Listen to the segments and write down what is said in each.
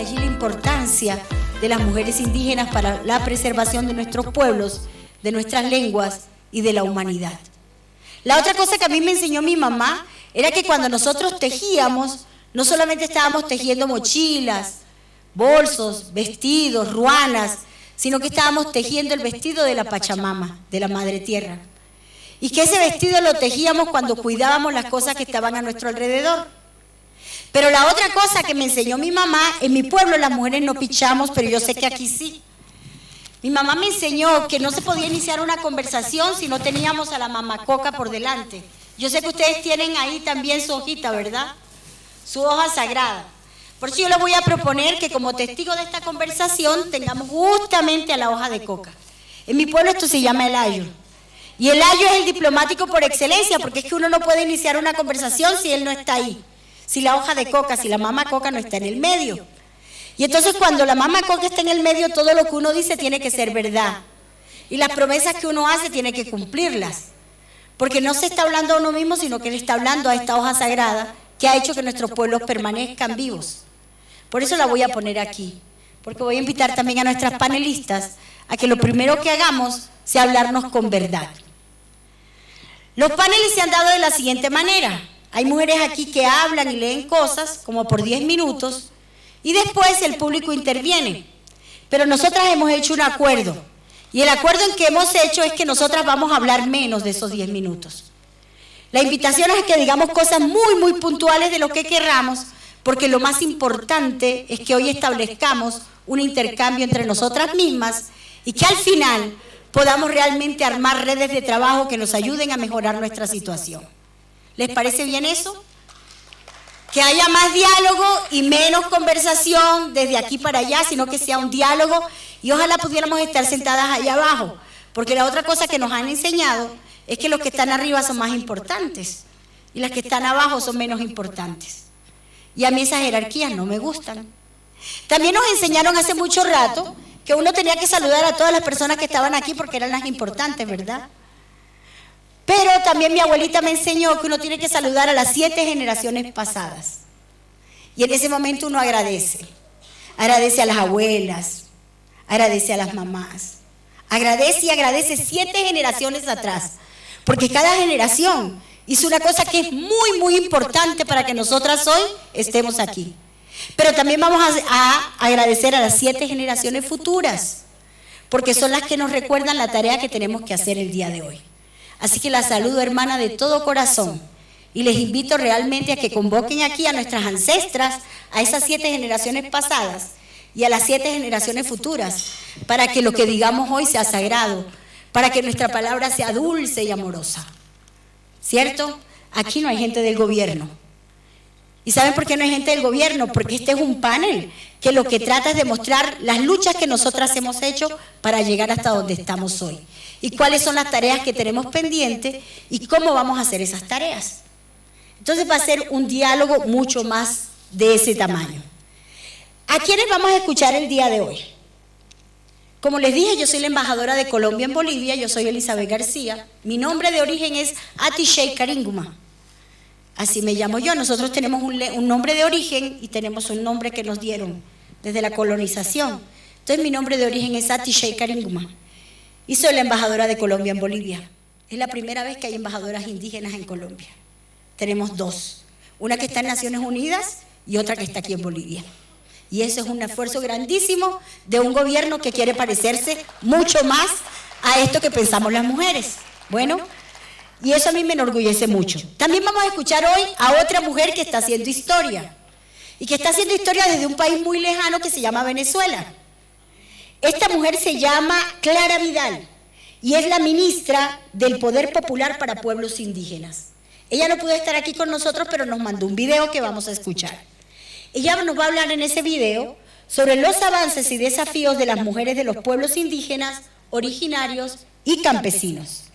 allí la importancia de las mujeres indígenas para la preservación de nuestros pueblos, de nuestras lenguas y de la humanidad. La otra cosa que a mí me enseñó mi mamá era que cuando nosotros tejíamos, no solamente estábamos tejiendo mochilas, bolsos, vestidos, ruanas, sino que estábamos tejiendo el vestido de la Pachamama, de la Madre Tierra. Y que ese vestido lo tejíamos cuando cuidábamos las cosas que estaban a nuestro alrededor. Pero la otra cosa que me enseñó mi mamá, en mi pueblo las mujeres no pichamos, pero yo sé que aquí sí. Mi mamá me enseñó que no se podía iniciar una conversación si no teníamos a la mamacoca por delante. Yo sé que ustedes tienen ahí también su hojita, ¿verdad? Su hoja sagrada. Por eso yo les voy a proponer que como testigo de esta conversación tengamos justamente a la hoja de coca. En mi pueblo esto se llama el ayo. Y el ayo es el diplomático por excelencia, porque es que uno no puede iniciar una conversación si él no está ahí. Si la hoja de coca, si la mama coca no está en el medio. Y entonces cuando la mama coca está en el medio, todo lo que uno dice tiene que ser verdad. Y las promesas que uno hace tiene que cumplirlas. Porque no se está hablando a uno mismo, sino que le está hablando a esta hoja sagrada que ha hecho que nuestros pueblos permanezcan vivos. Por eso la voy a poner aquí. Porque voy a invitar también a nuestras panelistas a que lo primero que hagamos sea hablarnos con verdad. Los paneles se han dado de la siguiente manera. Hay mujeres aquí que hablan y leen cosas como por 10 minutos y después el público interviene. Pero nosotras hemos hecho un acuerdo y el acuerdo en que hemos hecho es que nosotras vamos a hablar menos de esos 10 minutos. La invitación es que digamos cosas muy puntuales de lo que querramos, porque lo más importante es que hoy establezcamos un intercambio entre nosotras mismas y que al final podamos realmente armar redes de trabajo que nos ayuden a mejorar nuestra situación. ¿Les parece bien eso? Que haya más diálogo y menos conversación desde aquí para allá, sino que sea un diálogo y ojalá pudiéramos estar sentadas allá abajo, porque la otra cosa que nos han enseñado es que los que están arriba son más importantes y las que están abajo son menos importantes. Y a mí esas jerarquías no me gustan. También nos enseñaron hace mucho rato que uno tenía que saludar a todas las personas que estaban aquí porque eran las importantes, ¿verdad? Pero también mi abuelita me enseñó que uno tiene que saludar a las 7 generaciones pasadas. Y en ese momento uno agradece. Agradece a las abuelas, agradece a las mamás. Agradece y agradece 7 generaciones atrás. Porque cada generación hizo una cosa que es muy importante para que nosotras hoy estemos aquí. Pero también vamos a agradecer a las 7 generaciones futuras, porque son las que nos recuerdan la tarea que tenemos que hacer el día de hoy. Así que la saludo, hermana, de todo corazón y les invito realmente a que convoquen aquí a nuestras ancestras, a esas 7 generaciones pasadas y a las 7 generaciones futuras, para que lo que digamos hoy sea sagrado, para que nuestra palabra sea dulce y amorosa. ¿Cierto? Aquí no hay gente del gobierno. ¿Y saben por qué no hay gente del gobierno? Porque este es un panel que lo que trata es de mostrar las luchas que nosotras hemos hecho para llegar hasta donde estamos hoy. Y cuáles son las tareas que tenemos pendientes y cómo vamos a hacer esas tareas. Entonces va a ser un diálogo mucho más de ese tamaño. ¿A quiénes vamos a escuchar el día de hoy? Como les dije, yo soy la embajadora de Colombia en Bolivia, yo soy Elizabeth García. Mi nombre de origen es Atishei Karinguma. Así me llamo yo. Nosotros tenemos un nombre de origen y tenemos un nombre que nos dieron desde la colonización. Entonces mi nombre de origen es Atishei Karinguma y soy la embajadora de Colombia en Bolivia. Es la primera vez que hay embajadoras indígenas en Colombia. Tenemos 2, una que está en Naciones Unidas y otra que está aquí en Bolivia. Y eso es un esfuerzo grandísimo de un gobierno que quiere parecerse mucho más a esto que pensamos las mujeres. Bueno, y eso a mí me enorgullece mucho. También vamos a escuchar hoy a otra mujer que está haciendo historia. Y que está haciendo historia desde un país muy lejano que se llama Venezuela. Esta mujer se llama Clara Vidal y es la ministra del Poder Popular para Pueblos Indígenas. Ella no pudo estar aquí con nosotros, pero nos mandó un video que vamos a escuchar. Ella nos va a hablar en ese video sobre los avances y desafíos de las mujeres de los pueblos indígenas, originarios y campesinos.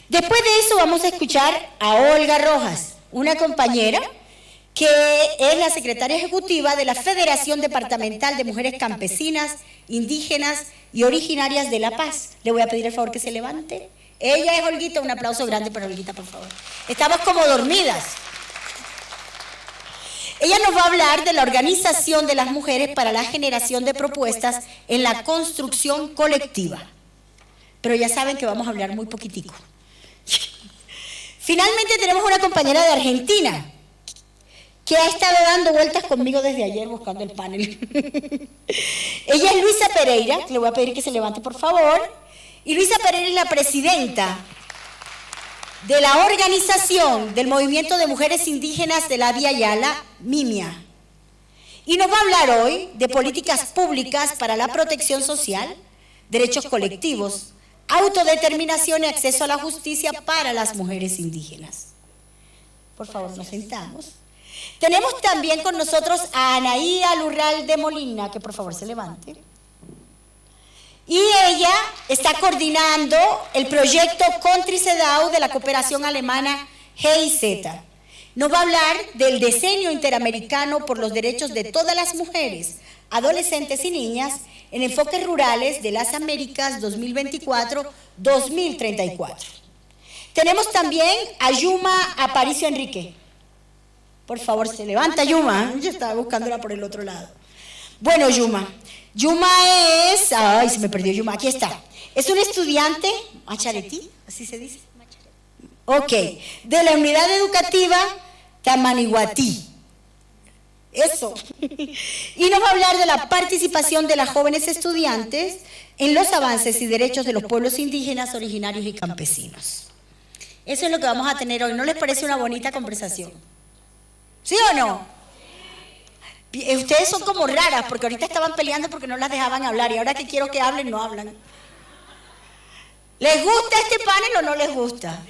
Después de eso vamos a escuchar a Olga Rojas, una compañera que es la secretaria ejecutiva de la Federación Departamental de Mujeres Campesinas, Indígenas y Originarias de La Paz. Le voy a pedir el favor que se levante. Ella es Olguita, un aplauso grande para Olguita, por favor. Estamos como dormidas. Ella nos va a hablar de la organización de las mujeres para la generación de propuestas en la construcción colectiva. Pero ya saben que vamos a hablar muy poquitico. Finalmente tenemos una compañera de Argentina que ha estado dando vueltas conmigo desde ayer buscando el panel. Ella es Luisa Pereira, le voy a pedir que se levante por favor. Y Luisa Pereira es la presidenta de la organización del Movimiento de Mujeres Indígenas de la Vía Yala, MIMIA. Y nos va a hablar hoy de políticas públicas para la protección social, derechos colectivos, autodeterminación y acceso a la justicia para las mujeres indígenas. Por favor, nos sentamos. Tenemos también con nosotros a Anaía Lurral de Molina, que por favor se levante. Y ella está coordinando el proyecto Country CEDAW de la cooperación alemana GIZ. Nos va a hablar del diseño interamericano por los derechos de todas las mujeres, adolescentes y niñas en enfoques rurales de las Américas 2024-2034. Tenemos también a Yuma Aparicio Enrique. Por favor, se levanta Yuma. Yo estaba buscándola por el otro lado. Bueno, Yuma es... Ay, se me perdió Yuma. Aquí está. Es un estudiante, macharetí, así se dice. Ok, de la unidad educativa Tamaniguatí. Eso. Y nos va a hablar de la participación de las jóvenes estudiantes en los avances y derechos de los pueblos indígenas, originarios y campesinos. Eso es lo que vamos a tener hoy. ¿No les parece una bonita conversación? ¿Sí o no? Ustedes son como raras, porque ahorita estaban peleando porque no las dejaban hablar, y ahora que quiero que hablen, no hablan. ¿Les gusta este panel o no les gusta?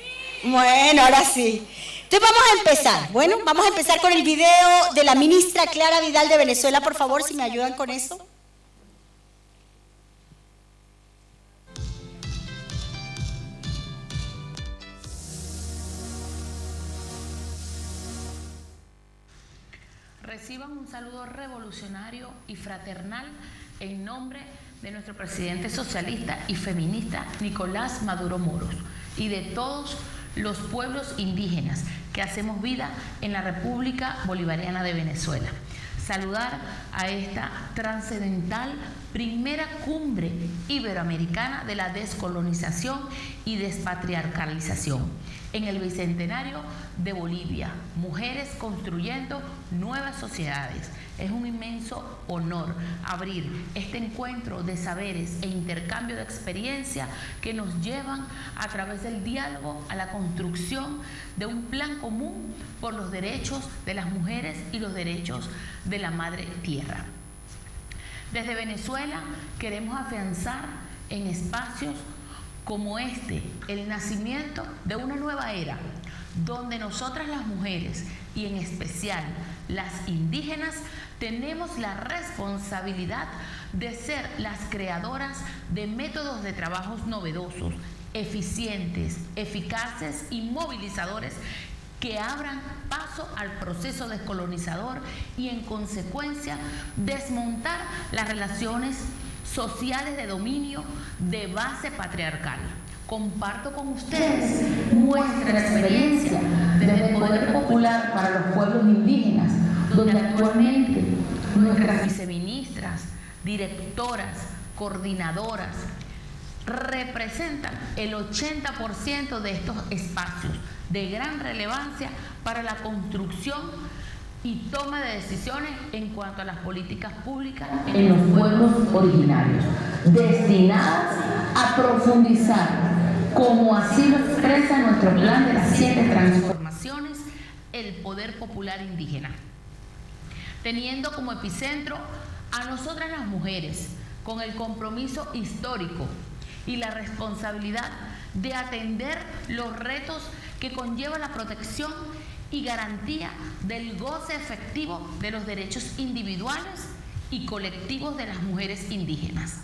Bueno, ahora sí. Entonces vamos a empezar. Bueno, vamos a empezar con el video de la ministra Clara Vidal de Venezuela, por favor, si me ayudan con eso. Reciban un saludo revolucionario y fraternal en nombre de nuestro presidente socialista y feminista Nicolás Maduro Moros y de todos los pueblos indígenas que hacemos vida en la República Bolivariana de Venezuela. Saludar a esta trascendental primera cumbre iberoamericana de la descolonización y despatriarcalización en el Bicentenario de Bolivia, Mujeres Construyendo Nuevas Sociedades. Es un inmenso honor abrir este encuentro de saberes e intercambio de experiencia que nos llevan a través del diálogo a la construcción de un plan común por los derechos de las mujeres y los derechos de la madre tierra. Desde Venezuela queremos afianzar en espacios como este el nacimiento de una nueva era, donde nosotras las mujeres, y en especial las indígenas, tenemos la responsabilidad de ser las creadoras de métodos de trabajos novedosos, eficientes, eficaces y movilizadores que abran paso al proceso descolonizador y, en consecuencia, desmontar las relaciones sociales de dominio de base patriarcal. Comparto con ustedes nuestra experiencia desde el Poder Popular para los Pueblos Indígenas, donde actualmente nuestras viceministras, directoras, coordinadoras representan el 80% de estos espacios de gran relevancia para la construcción y toma de decisiones en cuanto a las políticas públicas en los pueblos originarios, destinadas a profundizar, como así lo expresa nuestro plan de las 7 transformaciones, el poder popular indígena, teniendo como epicentro a nosotras las mujeres, con el compromiso histórico y la responsabilidad de atender los retos que conlleva la protección y garantía del goce efectivo de los derechos individuales y colectivos de las mujeres indígenas.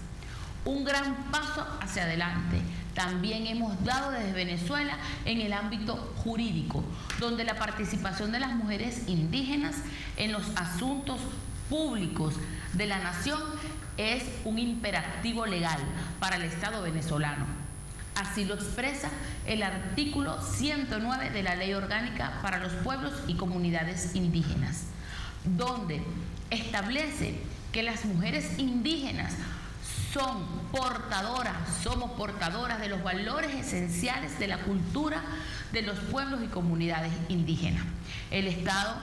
Un gran paso hacia adelante también hemos dado desde Venezuela en el ámbito jurídico, donde la participación de las mujeres indígenas en los asuntos públicos de la nación es un imperativo legal para el Estado venezolano. Así lo expresa el artículo 109 de la Ley Orgánica para los Pueblos y Comunidades Indígenas. donde establece que las mujeres indígenas somos portadoras de los valores esenciales de la cultura de los pueblos y comunidades indígenas. El Estado,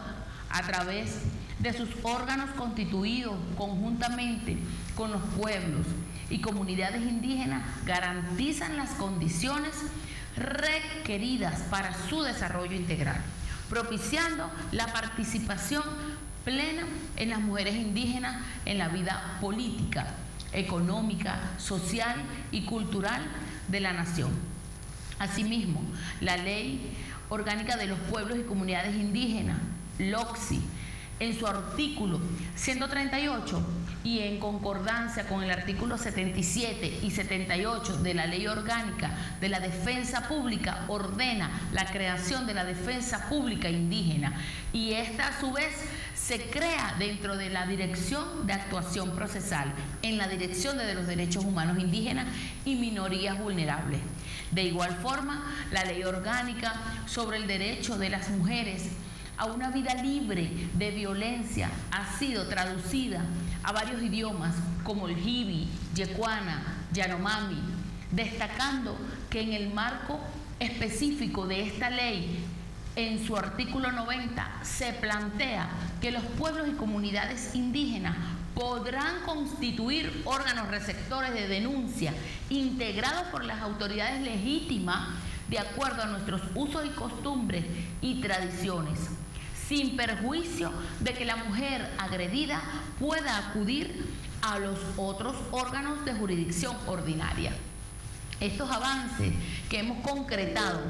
a través de sus órganos constituidos conjuntamente con los pueblos y comunidades indígenas, garantizan las condiciones requeridas para su desarrollo integral, propiciando la participación plena en las mujeres indígenas en la vida política, económica, social y cultural de la nación. Asimismo, la Ley Orgánica de los Pueblos y Comunidades Indígenas, LOCSI, en su artículo 138 y en concordancia con el artículo 77 y 78 de la Ley Orgánica de la Defensa Pública, ordena la creación de la Defensa Pública Indígena, y esta a su vez se crea dentro de la Dirección de Actuación Procesal en la Dirección de los Derechos Humanos Indígenas y Minorías Vulnerables. De igual forma, la Ley Orgánica sobre el derecho de las mujeres a una vida libre de violencia ha sido traducida a varios idiomas como el Hibi, Yecuana, Yanomami, destacando que en el marco específico de esta ley, en su artículo 90, se plantea que los pueblos y comunidades indígenas podrán constituir órganos receptores de denuncia integrados por las autoridades legítimas de acuerdo a nuestros usos y costumbres y tradiciones, sin perjuicio de que la mujer agredida pueda acudir a los otros órganos de jurisdicción ordinaria. Estos avances que hemos concretado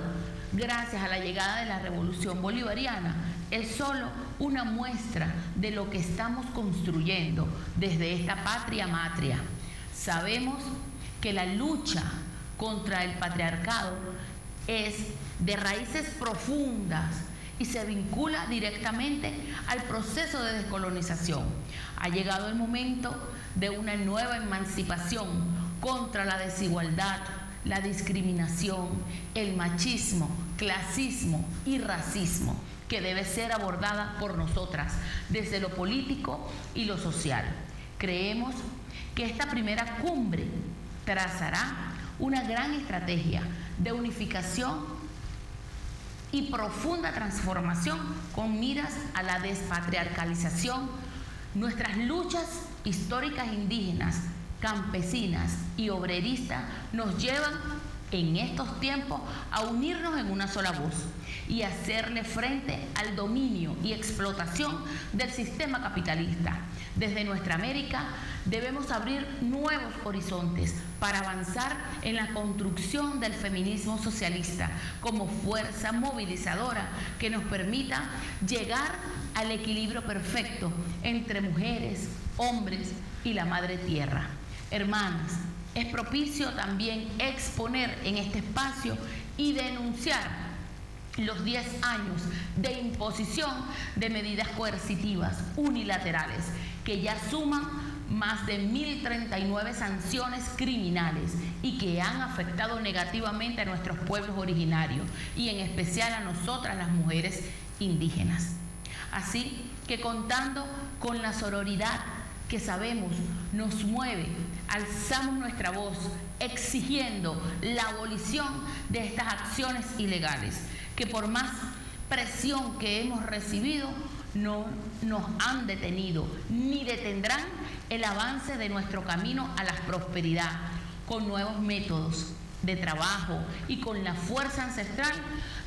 gracias a la llegada de la Revolución Bolivariana es solo una muestra de lo que estamos construyendo desde esta patria matria. Sabemos que la lucha contra el patriarcado es de raíces profundas y se vincula directamente al proceso de descolonización. Ha llegado el momento de una nueva emancipación contra la desigualdad, la discriminación, el machismo, clasismo y racismo, que debe ser abordada por nosotras desde lo político y lo social. Creemos que esta primera cumbre trazará una gran estrategia de unificación y profunda transformación con miras a la despatriarcalización. Nuestras luchas históricas indígenas, campesinas y obreristas nos llevan en estos tiempos a unirnos en una sola voz y hacerle frente al dominio y explotación del sistema capitalista. Desde nuestra América debemos abrir nuevos horizontes para avanzar en la construcción del feminismo socialista como fuerza movilizadora que nos permita llegar al equilibrio perfecto entre mujeres, hombres y la madre tierra. Hermanas, es propicio también exponer en este espacio y denunciar los 10 años de imposición de medidas coercitivas unilaterales que ya suman más de 1.039 sanciones criminales y que han afectado negativamente a nuestros pueblos originarios y en especial a nosotras las mujeres indígenas. Así que contando con la sororidad que sabemos nos mueve, alzamos nuestra voz exigiendo la abolición de estas acciones ilegales que por más presión que hemos recibido no nos han detenido ni detendrán el avance de nuestro camino a la prosperidad con nuevos métodos de trabajo y con la fuerza ancestral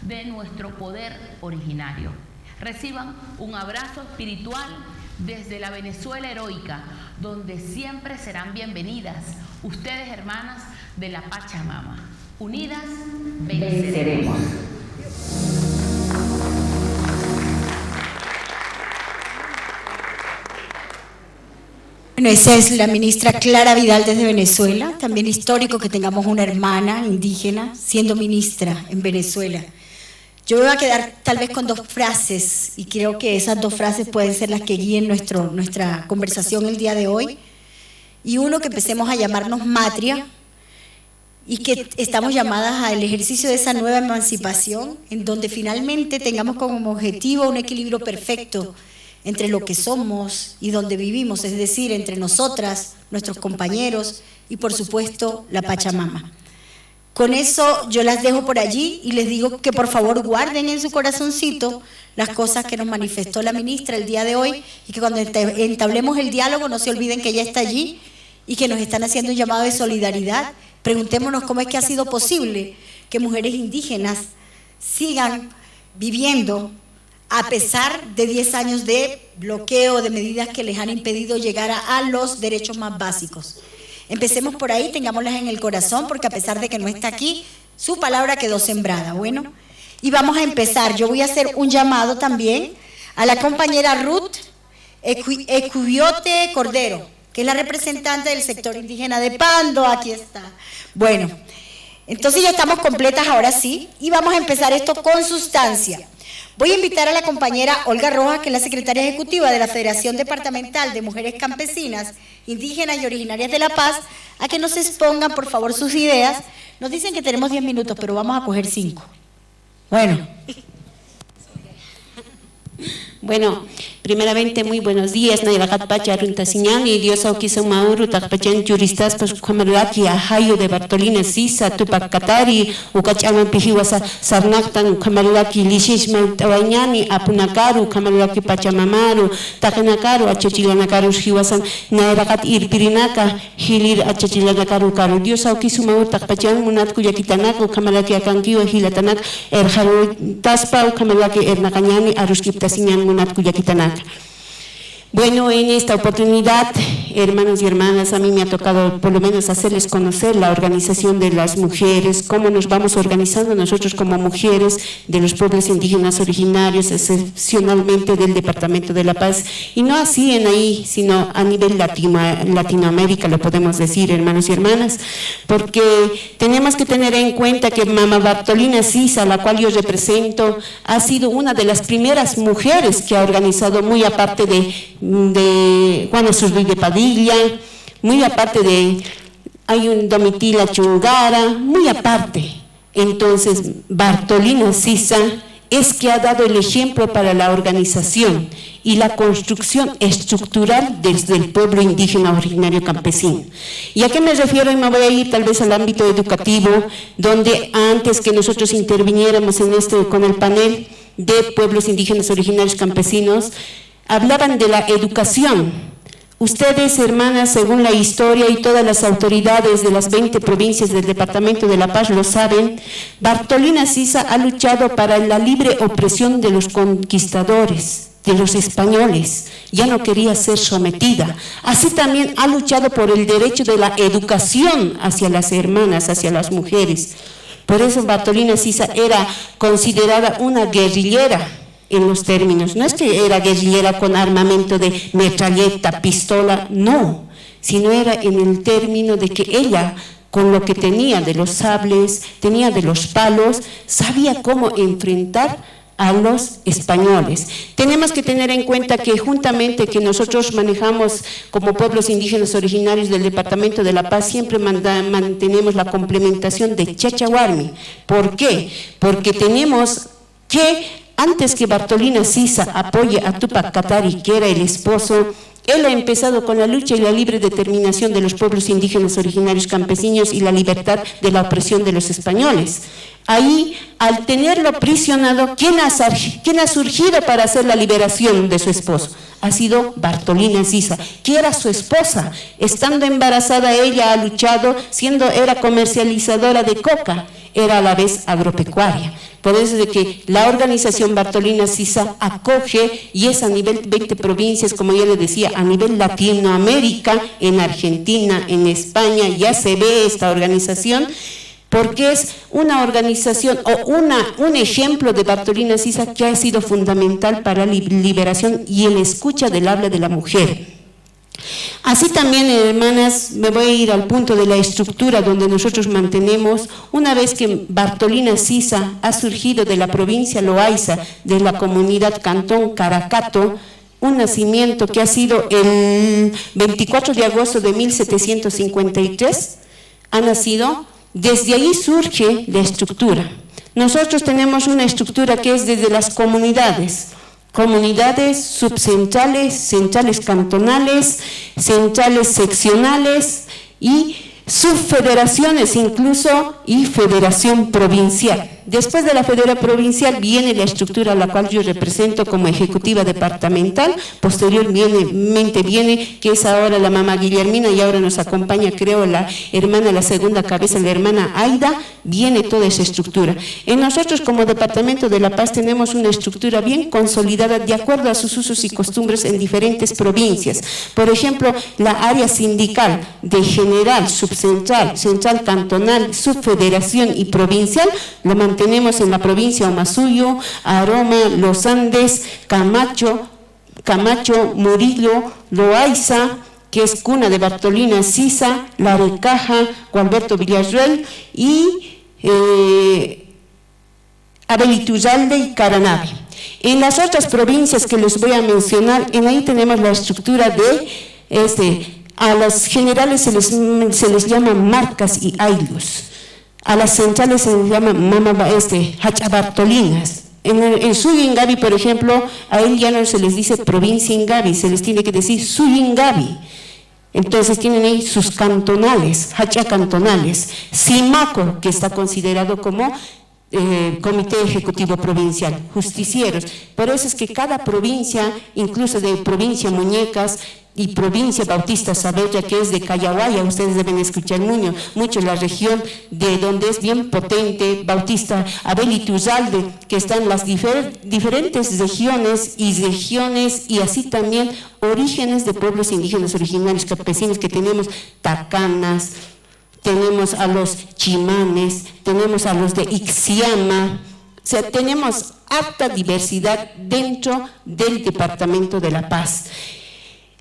de nuestro poder originario. Reciban un abrazo espiritual desde la Venezuela heroica, donde siempre serán bienvenidas ustedes, hermanas de la Pachamama. Unidas venceremos. Bueno, esa es la ministra Clara Vidal desde Venezuela. También histórico que tengamos una hermana indígena siendo ministra en Venezuela. Yo me voy a quedar tal vez con dos frases y creo que esas dos frases pueden ser las que guíen nuestra conversación el día de hoy. Y uno, que empecemos a llamarnos matria y que estamos llamadas al ejercicio de esa nueva emancipación en donde finalmente tengamos como objetivo un equilibrio perfecto entre lo que somos y donde vivimos, es decir, entre nosotras, nuestros compañeros y por supuesto la Pachamama. Con eso yo las dejo por allí y les digo que por favor guarden en su corazoncito las cosas que nos manifestó la ministra el día de hoy y que cuando entablemos el diálogo no se olviden que ella está allí y que nos están haciendo un llamado de solidaridad. Preguntémonos cómo es que ha sido posible que mujeres indígenas sigan viviendo a pesar de 10 años de bloqueo, de medidas que les han impedido llegar a los derechos más básicos. Empecemos por ahí, tengámoslas en el corazón, porque a pesar de que no está aquí, su palabra quedó sembrada. Bueno, y vamos a empezar. Yo voy a hacer un llamado también a la compañera Ruth Ecubiote Cordero, que es la representante del sector indígena de Pando. Aquí está. Bueno, entonces ya estamos completas ahora sí, y vamos a empezar esto con sustancia. Voy a invitar a la compañera Olga Rojas, que es la secretaria ejecutiva de la Federación Departamental de Mujeres Campesinas, Indígenas y Originarias de La Paz, a que nos expongan, por favor, sus ideas. Nos dicen que tenemos 10 minutos, pero vamos a coger 5. Bueno, primeramente, muy buenos días. Naivagat Pacha Runtasiñán y Dios Auquiso Mauru, Takpachan Juristas, Kamaraki, Ahayo de Bartolina Sisa, Tupac Katari, Ukachaman Pijiwasa, Sarnaktan, Kamaraki, Lishishman Tawañani, Apunakaru, Kamaraki Pachamamaru, Takanakaru, Achachilanakaru, Hiwasan, Naivagat Irpirinaka, Hilir Achachilanakaru Karu. Dios Auquiso Mauru, Takpachan, Munat Kuyakitanako, Kamaraki Akankiwa, Hilatanak, Erharu Taspa, Kamaraki Ernakañani, Aruskiptasiñan. Bueno, en esta oportunidad, hermanos y hermanas, a mí me ha tocado por lo menos hacerles conocer la organización de las mujeres, cómo nos vamos organizando nosotros como mujeres de los pueblos indígenas originarios, excepcionalmente del Departamento de La Paz, y no así en ahí, sino a nivel Latinoamérica, lo podemos decir, hermanos y hermanas, porque tenemos que tener en cuenta que Mama Bartolina Sisa, la cual yo represento, ha sido una de las primeras mujeres que ha organizado, muy aparte de Juan Azurduy de Padilla, muy aparte hay un Domitila Chungara, muy aparte. Entonces, Bartolina Sisa es que ha dado el ejemplo para la organización y la construcción estructural desde el pueblo indígena originario campesino. ¿Y a qué me refiero? Y me voy a ir tal vez al ámbito educativo, donde antes que nosotros interviniéramos en con el panel de pueblos indígenas originarios campesinos, hablaban de la educación. Ustedes, hermanas, según la historia y todas las autoridades de las 20 provincias del Departamento de La Paz lo saben, Bartolina Sisa ha luchado para la libre opresión de los conquistadores, de los españoles. Ya no quería ser sometida. Así también ha luchado por el derecho de la educación hacia las hermanas, hacia las mujeres. Por eso Bartolina Sisa era considerada una guerrillera, en los términos, no es que era guerrillera con armamento de metralleta, pistola, no, sino era en el término de que ella, con lo que tenía de los sables, tenía de los palos, sabía cómo enfrentar a los españoles. Tenemos que tener en cuenta que juntamente que nosotros manejamos como pueblos indígenas originarios del Departamento de La Paz, siempre mantenemos la complementación de Chachahuarmi. ¿Por qué? Porque tenemos que antes que Bartolina Sisa apoye a Tupac Katari, que era el esposo, él ha empezado con la lucha y la libre determinación de los pueblos indígenas originarios campesinos y la libertad de la opresión de los españoles. Ahí, al tenerlo prisionado, ¿quién ha surgido para hacer la liberación de su esposo? Ha sido Bartolina Sisa, que era su esposa. Estando embarazada, ella ha luchado, era comercializadora de coca, era a la vez agropecuaria. Por eso es de que la organización Bartolina Sisa acoge, y es a nivel 20 provincias, como ya le decía, a nivel Latinoamérica, en Argentina, en España, ya se ve esta organización, porque es una organización o un ejemplo de Bartolina Sisa que ha sido fundamental para la liberación y el escucha del habla de la mujer. Así también, hermanas, me voy a ir al punto de la estructura donde nosotros mantenemos, una vez que Bartolina Sisa ha surgido de la provincia Loaiza, de la comunidad Cantón Caracato, un nacimiento que ha sido el 24 de agosto de 1753, ha nacido. Desde ahí surge la estructura. Nosotros tenemos una estructura que es desde las comunidades. comunidades subcentrales, centrales cantonales, centrales seccionales y subfederaciones incluso y federación provincial. Después de la federación provincial viene la estructura a la cual yo represento como ejecutiva departamental, posteriormente viene, que es ahora la mamá Guillermina y ahora nos acompaña creo la hermana, la segunda cabeza, la hermana Aida, viene toda esa estructura. En nosotros como Departamento de La Paz tenemos una estructura bien consolidada de acuerdo a sus usos y costumbres en diferentes provincias. Por ejemplo, la área sindical de general, subcentral, central cantonal, subfederación y provincial, lo mantenemos en la provincia Omasuyo, Aroma, Los Andes, Camacho, Murillo, Loaiza, que es cuna de Bartolina Sisa, La Recaja, Gualberto Villarreal y Abelituzalde y Caranave. En las otras provincias que les voy a mencionar, en ahí tenemos la estructura de, a las generales se les llama marcas y aylus. A las centrales se les llama hachabartolinas. En Suyingavi, por ejemplo, a él ya no se les dice provincia Ingavi, se les tiene que decir Suyingavi. Entonces tienen ahí sus cantonales, hachacantonales. Simaco, que está considerado como Comité Ejecutivo Provincial, justicieros. Por eso es que cada provincia, incluso de provincia Muñecas y provincia Bautista Saavedra, que es de Cayahuaya, ustedes deben escuchar mucho la región de donde es bien potente, Bautista Abelituzalde, que están las diferentes regiones y así también orígenes de pueblos indígenas originarios campesinos que tenemos, tacanas, tenemos a los chimanes, tenemos a los de Ixiama, o sea, tenemos harta diversidad dentro del Departamento de La Paz.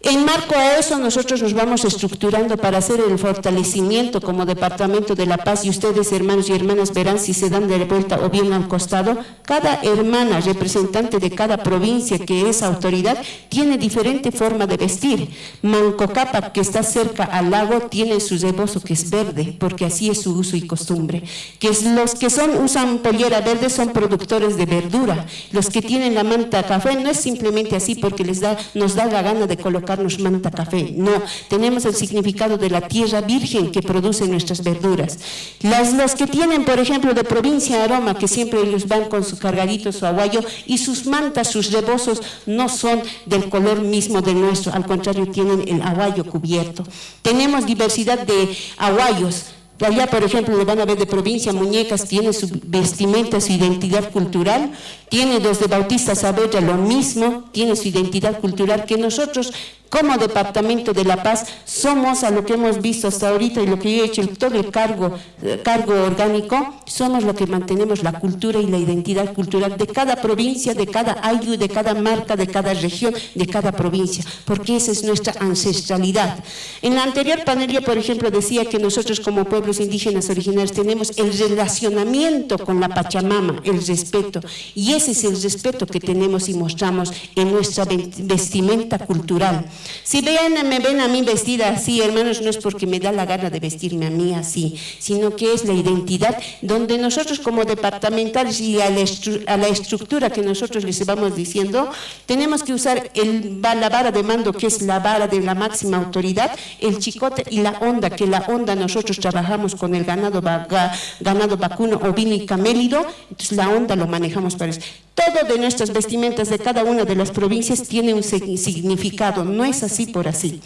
En marco a eso nosotros nos vamos estructurando para hacer el fortalecimiento como Departamento de La Paz y ustedes hermanos y hermanas verán si se dan de vuelta o bien al costado, cada hermana representante de cada provincia que es autoridad tiene diferente forma de vestir. Mancocapa, que está cerca al lago, tiene su rebozo que es verde porque así es su uso y costumbre. Que es los que usan pollera verde son productores de verdura. Los que tienen la manta café no es simplemente así porque nos da la gana de colocar manta café, no, tenemos el significado de la tierra virgen que produce nuestras verduras. Los que tienen, por ejemplo, de provincia Aroma, que siempre ellos van con su cargadito, su aguayo, y sus mantas, sus rebozos no son del color mismo del nuestro, al contrario, tienen el aguayo cubierto. Tenemos diversidad de aguayos. Allá, por ejemplo, le van a ver de provincia Muñecas, tiene su vestimenta, su identidad cultural, tiene los de Bautista Saavedra lo mismo, tiene su identidad cultural, que nosotros como Departamento de La Paz somos, a lo que hemos visto hasta ahorita y lo que yo he hecho, todo el cargo orgánico, somos lo que mantenemos la cultura y la identidad cultural de cada provincia, de cada ayllu, de cada marca, de cada región, de cada provincia, porque esa es nuestra ancestralidad. En la anterior panel yo, por ejemplo, decía que nosotros como pueblos indígenas originarios tenemos el relacionamiento con la Pachamama, el respeto, y ese es el respeto que tenemos y mostramos en nuestra vestimenta cultural. Si me ven a mí vestida así, hermanos, no es porque me da la gana de vestirme a mí así, sino que es la identidad donde nosotros como departamentales y a la estructura que nosotros les vamos diciendo, tenemos que usar la vara de mando, que es la vara de la máxima autoridad, el chicote y la onda, que la onda nosotros trabajamos con el ganado vacuno, ovino y camélido, entonces la onda lo manejamos para eso. Todo de nuestras vestimentas de cada una de las provincias tiene un significado, no es así por así.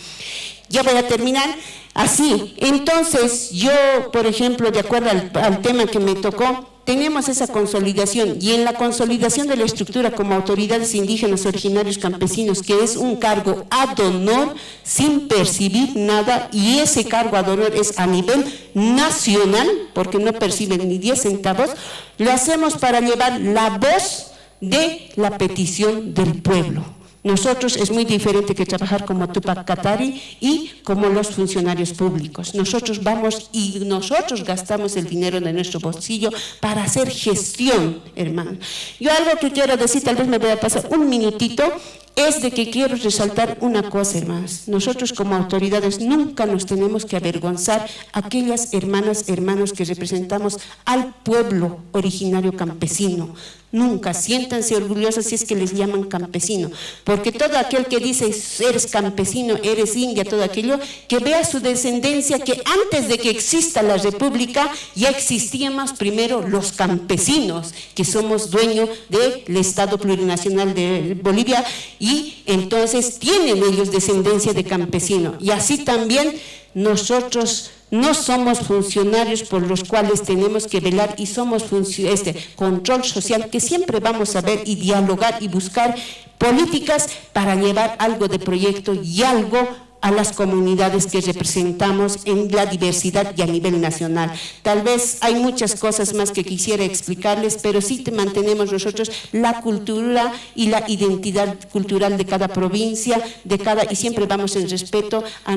Ya voy a terminar así. Entonces, yo, por ejemplo, de acuerdo al tema que me tocó, tenemos esa consolidación, y en la consolidación de la estructura como autoridades indígenas originarios campesinos, que es un cargo ad honor sin percibir nada, y ese cargo ad honor es a nivel nacional, porque no perciben ni 10 centavos, lo hacemos para llevar la voz de la petición del pueblo. Nosotros es muy diferente que trabajar como Tupac Katari y como los funcionarios públicos. Nosotros vamos y nosotros gastamos el dinero de nuestro bolsillo para hacer gestión, hermano. Yo algo que quiero decir, tal vez me voy a pasar un minutito, es de que quiero resaltar una cosa, hermanas. Nosotros como autoridades nunca nos tenemos que avergonzar aquellas hermanos que representamos al pueblo originario campesino. Nunca, siéntanse orgullosos si es que les llaman campesino, porque todo aquel que dice eres campesino, eres india, todo aquello, que vea su descendencia, que antes de que exista la república ya existíamos primero los campesinos, que somos dueños del Estado Plurinacional de Bolivia, y entonces tienen ellos descendencia de campesino, y así también nosotros no somos funcionarios por los cuales tenemos que velar, y somos control social que siempre vamos a ver y dialogar y buscar políticas para llevar algo de proyecto y algo a las comunidades que representamos en la diversidad y a nivel nacional. Tal vez hay muchas cosas más que quisiera explicarles, pero sí mantenemos nosotros la cultura y la identidad cultural de cada provincia, y siempre vamos en respeto a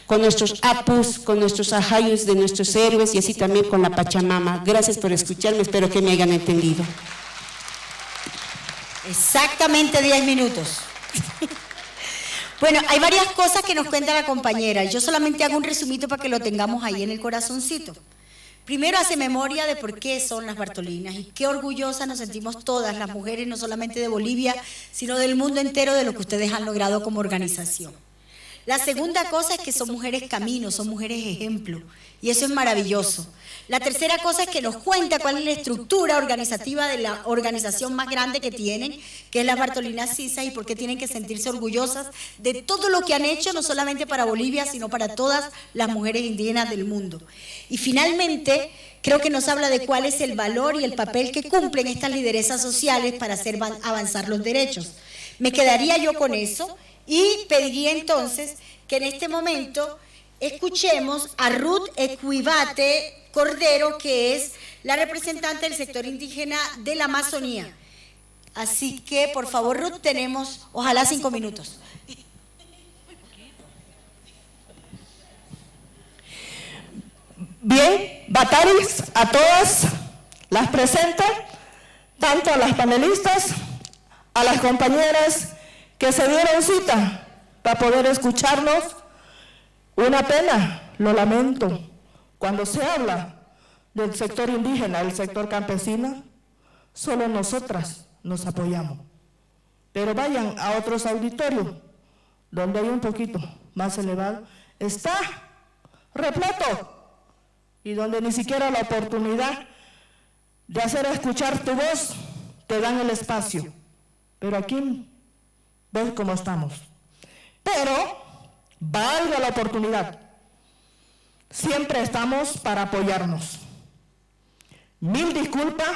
con nuestros apus, con nuestros ajayos de nuestros héroes, y así también con la Pachamama. Gracias por escucharme, espero que me hayan entendido. Exactamente 10 minutos. Bueno, hay varias cosas que nos cuenta la compañera. Yo solamente hago un resumito para que lo tengamos ahí en el corazoncito. Primero hace memoria de por qué son las Bartolinas y qué orgullosas nos sentimos todas las mujeres, no solamente de Bolivia, sino del mundo entero, de lo que ustedes han logrado como organización. La segunda cosa es que son mujeres camino, son mujeres ejemplo, y eso es maravilloso. La tercera cosa es que nos cuenta cuál es la estructura organizativa de la organización más grande que tienen, que es las Bartolinas Sisas, y por qué tienen que sentirse orgullosas de todo lo que han hecho, no solamente para Bolivia, sino para todas las mujeres indígenas del mundo. Y finalmente, creo que nos habla de cuál es el valor y el papel que cumplen estas lideresas sociales para hacer avanzar los derechos. Me quedaría yo con eso y pediría entonces que en este momento escuchemos a Ruth Equivate Cordero, que es la representante del sector indígena de la Amazonía. Así que, por favor, Ruth, tenemos, ojalá 5 minutos. Bien, bataris a todas las presentes, tanto a las panelistas, a las compañeras que se dieron cita para poder escucharnos. Una pena, lo lamento, cuando se habla del sector indígena, del sector campesino, solo nosotras nos apoyamos. Pero vayan a otros auditorios, donde hay un poquito más elevado, está repleto, y donde ni siquiera la oportunidad de hacer escuchar tu voz te dan el espacio. Pero aquí, ves cómo estamos. Pero valga la oportunidad. Siempre estamos para apoyarnos. Mil disculpas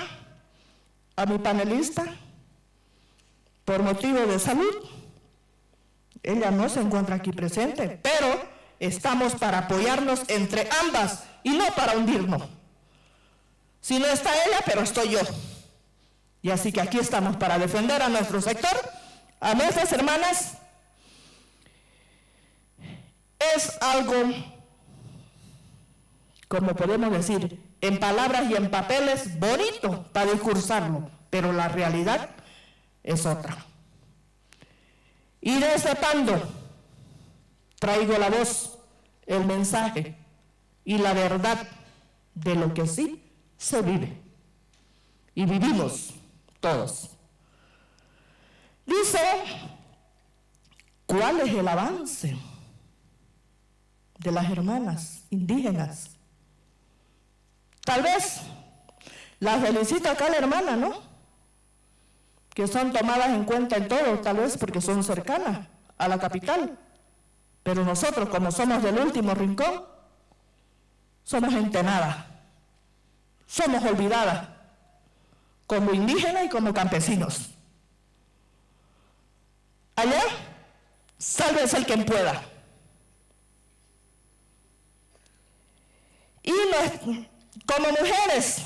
a mi panelista por motivo de salud. Ella no se encuentra aquí presente, pero estamos para apoyarnos entre ambas y no para hundirnos. Si no está ella, pero estoy yo. Y así que aquí estamos para defender a nuestro sector, a nuestras hermanas. Es algo, como podemos decir, en palabras y en papeles, bonito para discursarlo, pero la realidad es otra. Y de ese pando traigo la voz, el mensaje y la verdad de lo que sí se vive. Y vivimos todos. Dice, ¿cuál es el avance de las hermanas indígenas? Tal vez las felicito acá la hermana, ¿no? Que son tomadas en cuenta en todo, tal vez porque son cercanas a la capital. Pero nosotros, como somos del último rincón, somos gente nada. Somos olvidadas, como indígenas y como campesinos. Allá, sálvese el quien pueda. Y como mujeres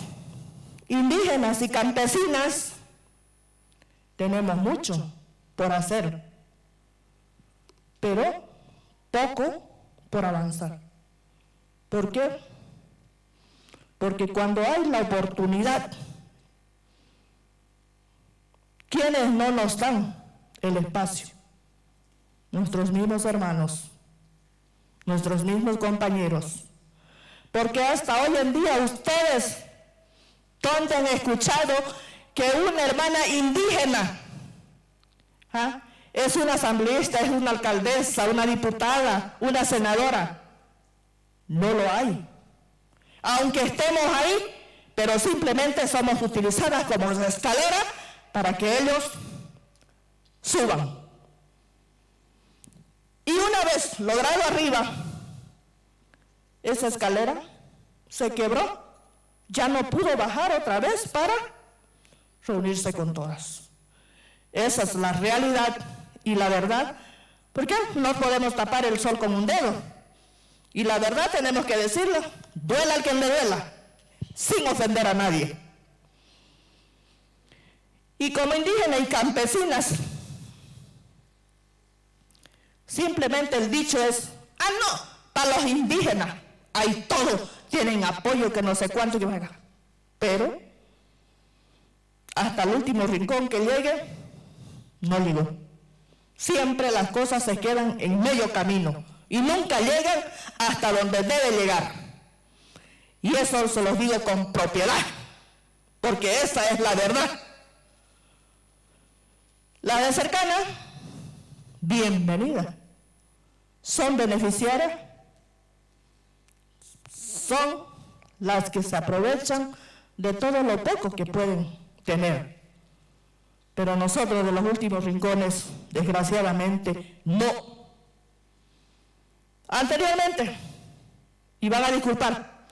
indígenas y campesinas, tenemos mucho por hacer, pero poco por avanzar. ¿Por qué? Porque cuando hay la oportunidad, ¿quiénes no nos dan el espacio. Nuestros mismos hermanos, nuestros mismos compañeros. Porque hasta hoy en día ustedes, ¿dónde han escuchado que una hermana indígena es una asambleísta, es una alcaldesa, una diputada, una senadora? No lo hay. Aunque estemos ahí, pero simplemente somos utilizadas como escalera para que ellos suban. Y una vez logrado arriba, esa escalera se quebró, ya no pudo bajar otra vez para reunirse con todas. Esa es la realidad y la verdad, porque no podemos tapar el sol con un dedo. Y la verdad tenemos que decirlo, duela al que le duela, sin ofender a nadie. Y como indígenas y campesinas, simplemente el dicho es, no, para los indígenas, ahí todos tienen apoyo que no sé cuánto que venga. Pero, hasta el último rincón que llegue, no llegó. Siempre las cosas se quedan en medio camino y nunca llegan hasta donde debe llegar. Y eso se los digo con propiedad, porque esa es la verdad. Las de cercana, bienvenida. Son beneficiarias, son las que se aprovechan de todo lo poco que pueden tener. Pero nosotros de los últimos rincones, desgraciadamente, no. Anteriormente, y van a disculpar,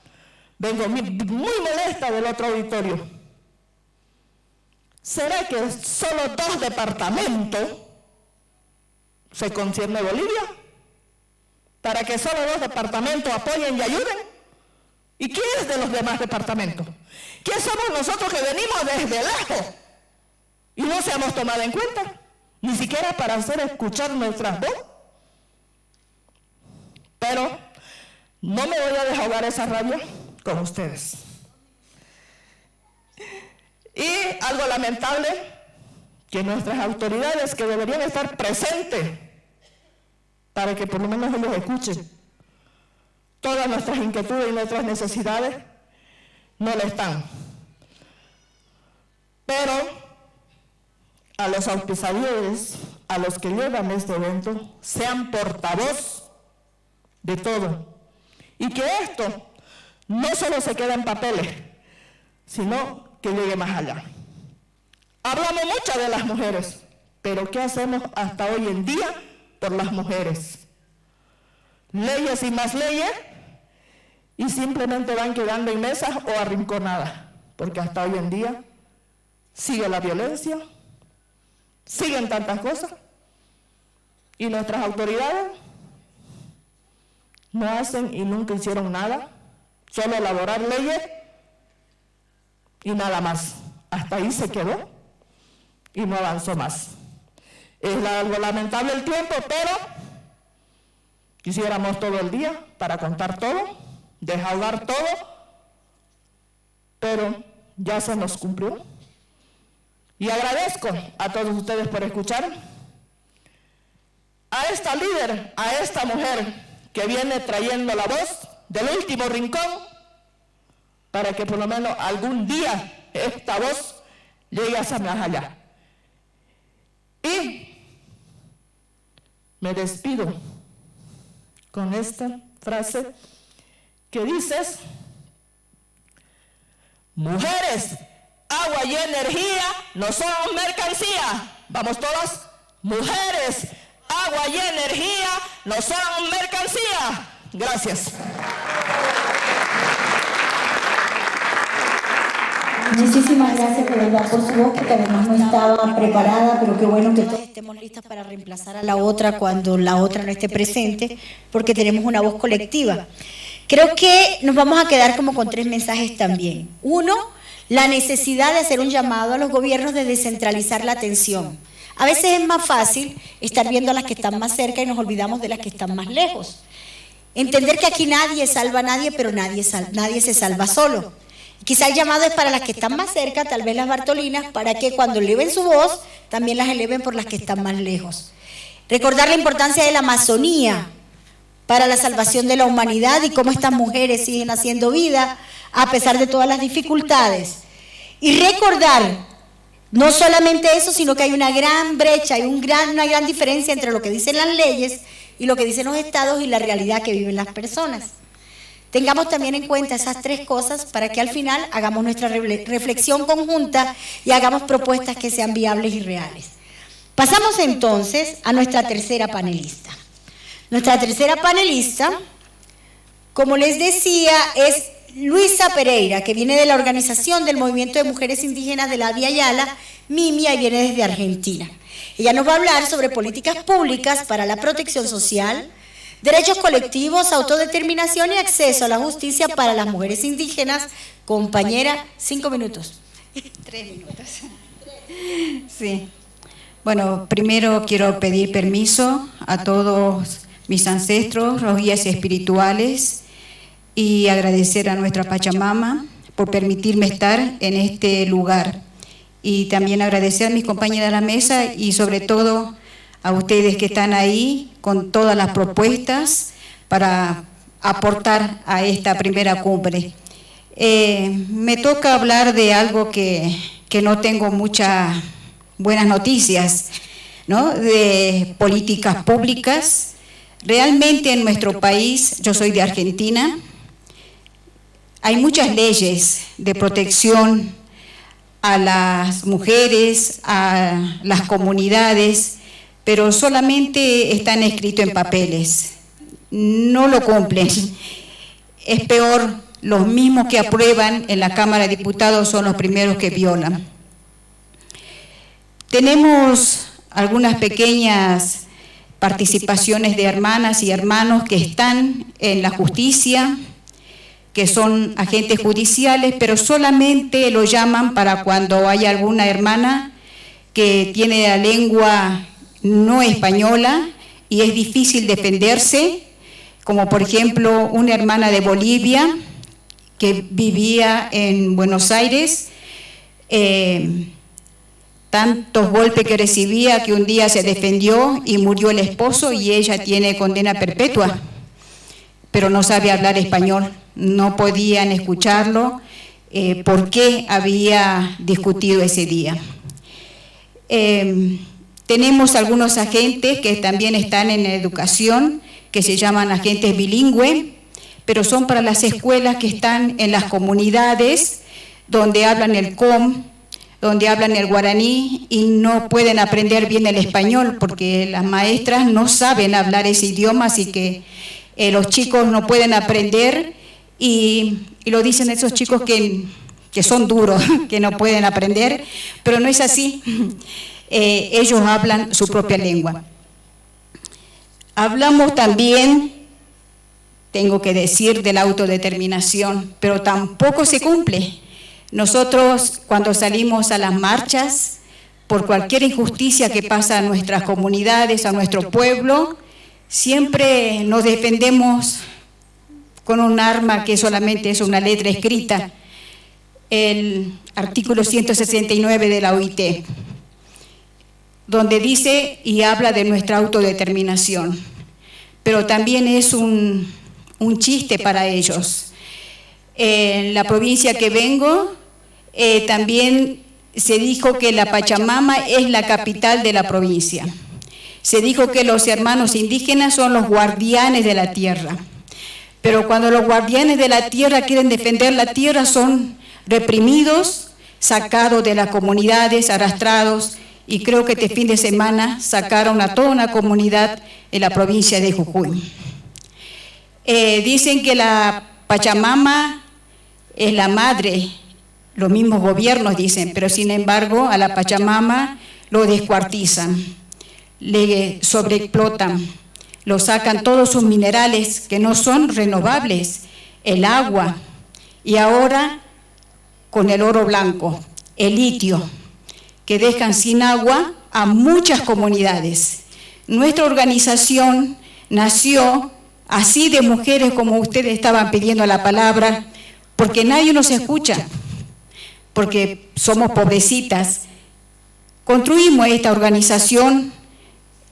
vengo muy molesta del otro auditorio. ¿Será que solo 2 departamentos se concierne Bolivia? ¿Para que solo 2 departamentos apoyen y ayuden? ¿Y quién es de los demás departamentos? ¿Quién somos nosotros que venimos desde lejos y no se hemos tomado en cuenta? Ni siquiera para hacer escuchar nuestras voces. Pero no me voy a desahogar esa rabia con ustedes. Y algo lamentable, que nuestras autoridades que deberían estar presentes para que por lo menos ellos escuchen todas nuestras inquietudes y nuestras necesidades, no lo están. Pero a los auspiciadores, a los que llevan este evento, sean portavoz de todo. Y que esto no solo se quede en papeles, sino que llegue más allá. Hablamos mucho de las mujeres, pero ¿qué hacemos hasta hoy en día por las mujeres? Leyes y más leyes, y simplemente van quedando en mesas o arrinconadas, porque hasta hoy en día sigue la violencia, siguen tantas cosas, y nuestras autoridades no hacen y nunca hicieron nada, solo elaborar leyes y nada más. Hasta ahí se quedó y no avanzó más. Es algo lamentable el tiempo, pero quisiéramos todo el día para contar todo, desahogar todo, pero ya se nos cumplió. Y agradezco a todos ustedes por escuchar a esta líder, a esta mujer que viene trayendo la voz del último rincón, para que por lo menos algún día esta voz llegue hasta más allá. Y me despido con esta frase que dice: mujeres, agua y energía no son mercancía. Vamos todas. Mujeres, agua y energía no son mercancía. Gracias. Muchísimas gracias de verdad por su voz, porque además no estaba preparada, pero qué bueno que todos estemos listas para reemplazar a la otra cuando la otra no esté presente, porque tenemos una voz colectiva. Creo que nos vamos a quedar como con 3 mensajes también. Uno, la necesidad de hacer un llamado a los gobiernos de descentralizar la atención. A veces es más fácil estar viendo a las que están más cerca y nos olvidamos de las que están más lejos. Entender que aquí nadie salva a nadie, pero nadie se salva solo. Quizá el llamado es para las que están más cerca, tal vez las Bartolinas, para que cuando eleven su voz, también las eleven por las que están más lejos. Recordar la importancia de la Amazonía para la salvación de la humanidad y cómo estas mujeres siguen haciendo vida a pesar de todas las dificultades. Y recordar no solamente eso, sino que hay una gran brecha, hay una gran diferencia entre lo que dicen las leyes y lo que dicen los estados y la realidad que viven las personas. Tengamos también en cuenta esas tres cosas para que al final hagamos nuestra reflexión conjunta y hagamos propuestas que sean viables y reales. Pasamos entonces a nuestra tercera panelista. Nuestra tercera panelista, como les decía, es Luisa Pereira, que viene de la organización del Movimiento de Mujeres Indígenas de la Vía Yala, MIMIA, y viene desde Argentina. Ella nos va a hablar sobre políticas públicas para la protección social, derechos colectivos, autodeterminación y acceso a la justicia para las mujeres indígenas. Compañera, 5 minutos. 3 minutos. Sí. Bueno, primero quiero pedir permiso a todos mis ancestros, los guías espirituales, y agradecer a nuestra Pachamama por permitirme estar en este lugar. Y también agradecer a mis compañeras de la mesa y sobre todo a ustedes que están ahí con todas las propuestas para aportar a esta primera cumbre. Me toca hablar de algo que no tengo muchas buenas noticias, ¿no? De políticas públicas. Realmente en nuestro país, yo soy de Argentina, hay muchas leyes de protección a las mujeres, a las comunidades, pero solamente están escritos en papeles, no lo cumplen. Es peor, los mismos que aprueban en la Cámara de Diputados son los primeros que violan. Tenemos algunas pequeñas participaciones de hermanas y hermanos que están en la justicia, que son agentes judiciales, pero solamente lo llaman para cuando hay alguna hermana que tiene la lengua no española y es difícil defenderse, como por ejemplo una hermana de Bolivia que vivía en Buenos Aires, tantos golpes que recibía que un día se defendió y murió el esposo y ella tiene condena perpetua, pero no sabe hablar español, no podían escucharlo porque había discutido ese día. Tenemos algunos agentes que también están en educación, que se llaman agentes bilingües, pero son para las escuelas que están en las comunidades donde hablan el com, donde hablan el guaraní y no pueden aprender bien el español porque las maestras no saben hablar ese idioma, así que los chicos no pueden aprender y lo dicen esos chicos que son duros, que no pueden aprender, pero no es así. Ellos hablan su propia lengua. Hablamos también, tengo que decir, de la autodeterminación, pero tampoco se cumple. Nosotros, cuando salimos a las marchas, por cualquier injusticia que pasa a nuestras comunidades, a nuestro pueblo, siempre nos defendemos con un arma que solamente es una letra escrita, el artículo 169 de la OIT, donde dice y habla de nuestra autodeterminación, pero también es un chiste para ellos. En la provincia que vengo, también se dijo que la Pachamama es la capital de la provincia. Se dijo que los hermanos indígenas son los guardianes de la tierra. Pero cuando los guardianes de la tierra quieren defender la tierra, son reprimidos, sacados de las comunidades, arrastrados, y creo que este fin de semana sacaron a toda una comunidad en la provincia de Jujuy. Dicen que la Pachamama es la madre, los mismos gobiernos dicen, pero sin embargo a la Pachamama lo descuartizan, le sobreexplotan, lo sacan todos sus minerales que no son renovables, el agua, y ahora con el oro blanco, el litio, que dejan sin agua a muchas comunidades. Nuestra organización nació así de mujeres como ustedes estaban pidiendo la palabra, porque nadie nos escucha, porque somos pobrecitas. Construimos esta organización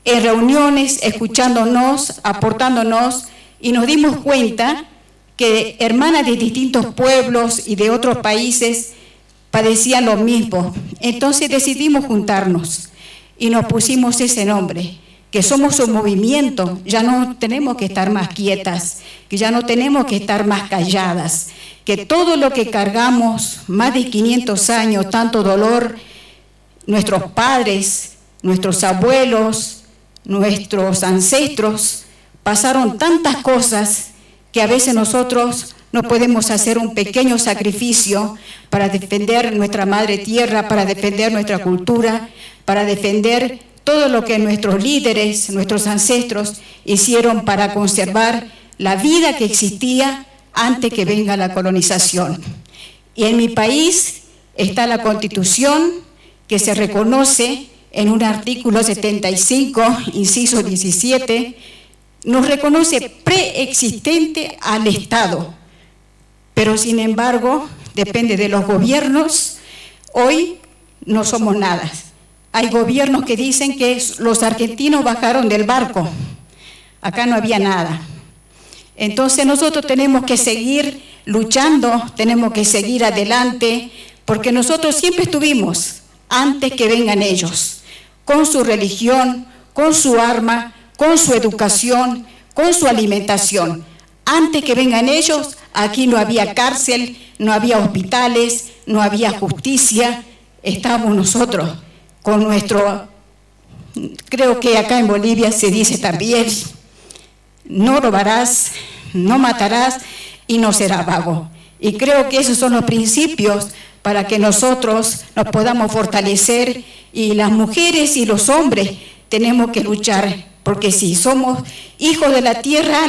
en reuniones, escuchándonos, aportándonos, y nos dimos cuenta que hermanas de distintos pueblos y de otros países padecían lo mismo. Entonces decidimos juntarnos y nos pusimos ese nombre, que somos un movimiento. Ya no tenemos que estar más quietas, que ya no tenemos que estar más calladas, que todo lo que cargamos, más de 500 años, tanto dolor, nuestros padres, nuestros abuelos, nuestros ancestros, pasaron tantas cosas que a veces nosotros no podemos hacer un pequeño sacrificio para defender nuestra madre tierra, para defender nuestra cultura, para defender todo lo que nuestros líderes, nuestros ancestros hicieron para conservar la vida que existía antes que venga la colonización. Y en mi país está la Constitución, que se reconoce en un artículo 75, inciso 17, nos reconoce preexistente al Estado, pero sin embargo depende de los gobiernos. Hoy no somos nada. Hay gobiernos que dicen que los argentinos bajaron del barco, acá no había nada. Entonces nosotros tenemos que seguir luchando, tenemos que seguir adelante, porque nosotros siempre estuvimos antes que vengan ellos, con su religión, con su arma, con su educación, con su alimentación. Antes que vengan ellos, aquí no había cárcel, no había hospitales, no había justicia. Estábamos nosotros con nuestro, creo que acá en Bolivia se dice también, no robarás, no matarás y no serás vago. Y creo que esos son los principios para que nosotros nos podamos fortalecer, y las mujeres y los hombres tenemos que luchar, porque si somos hijos de la tierra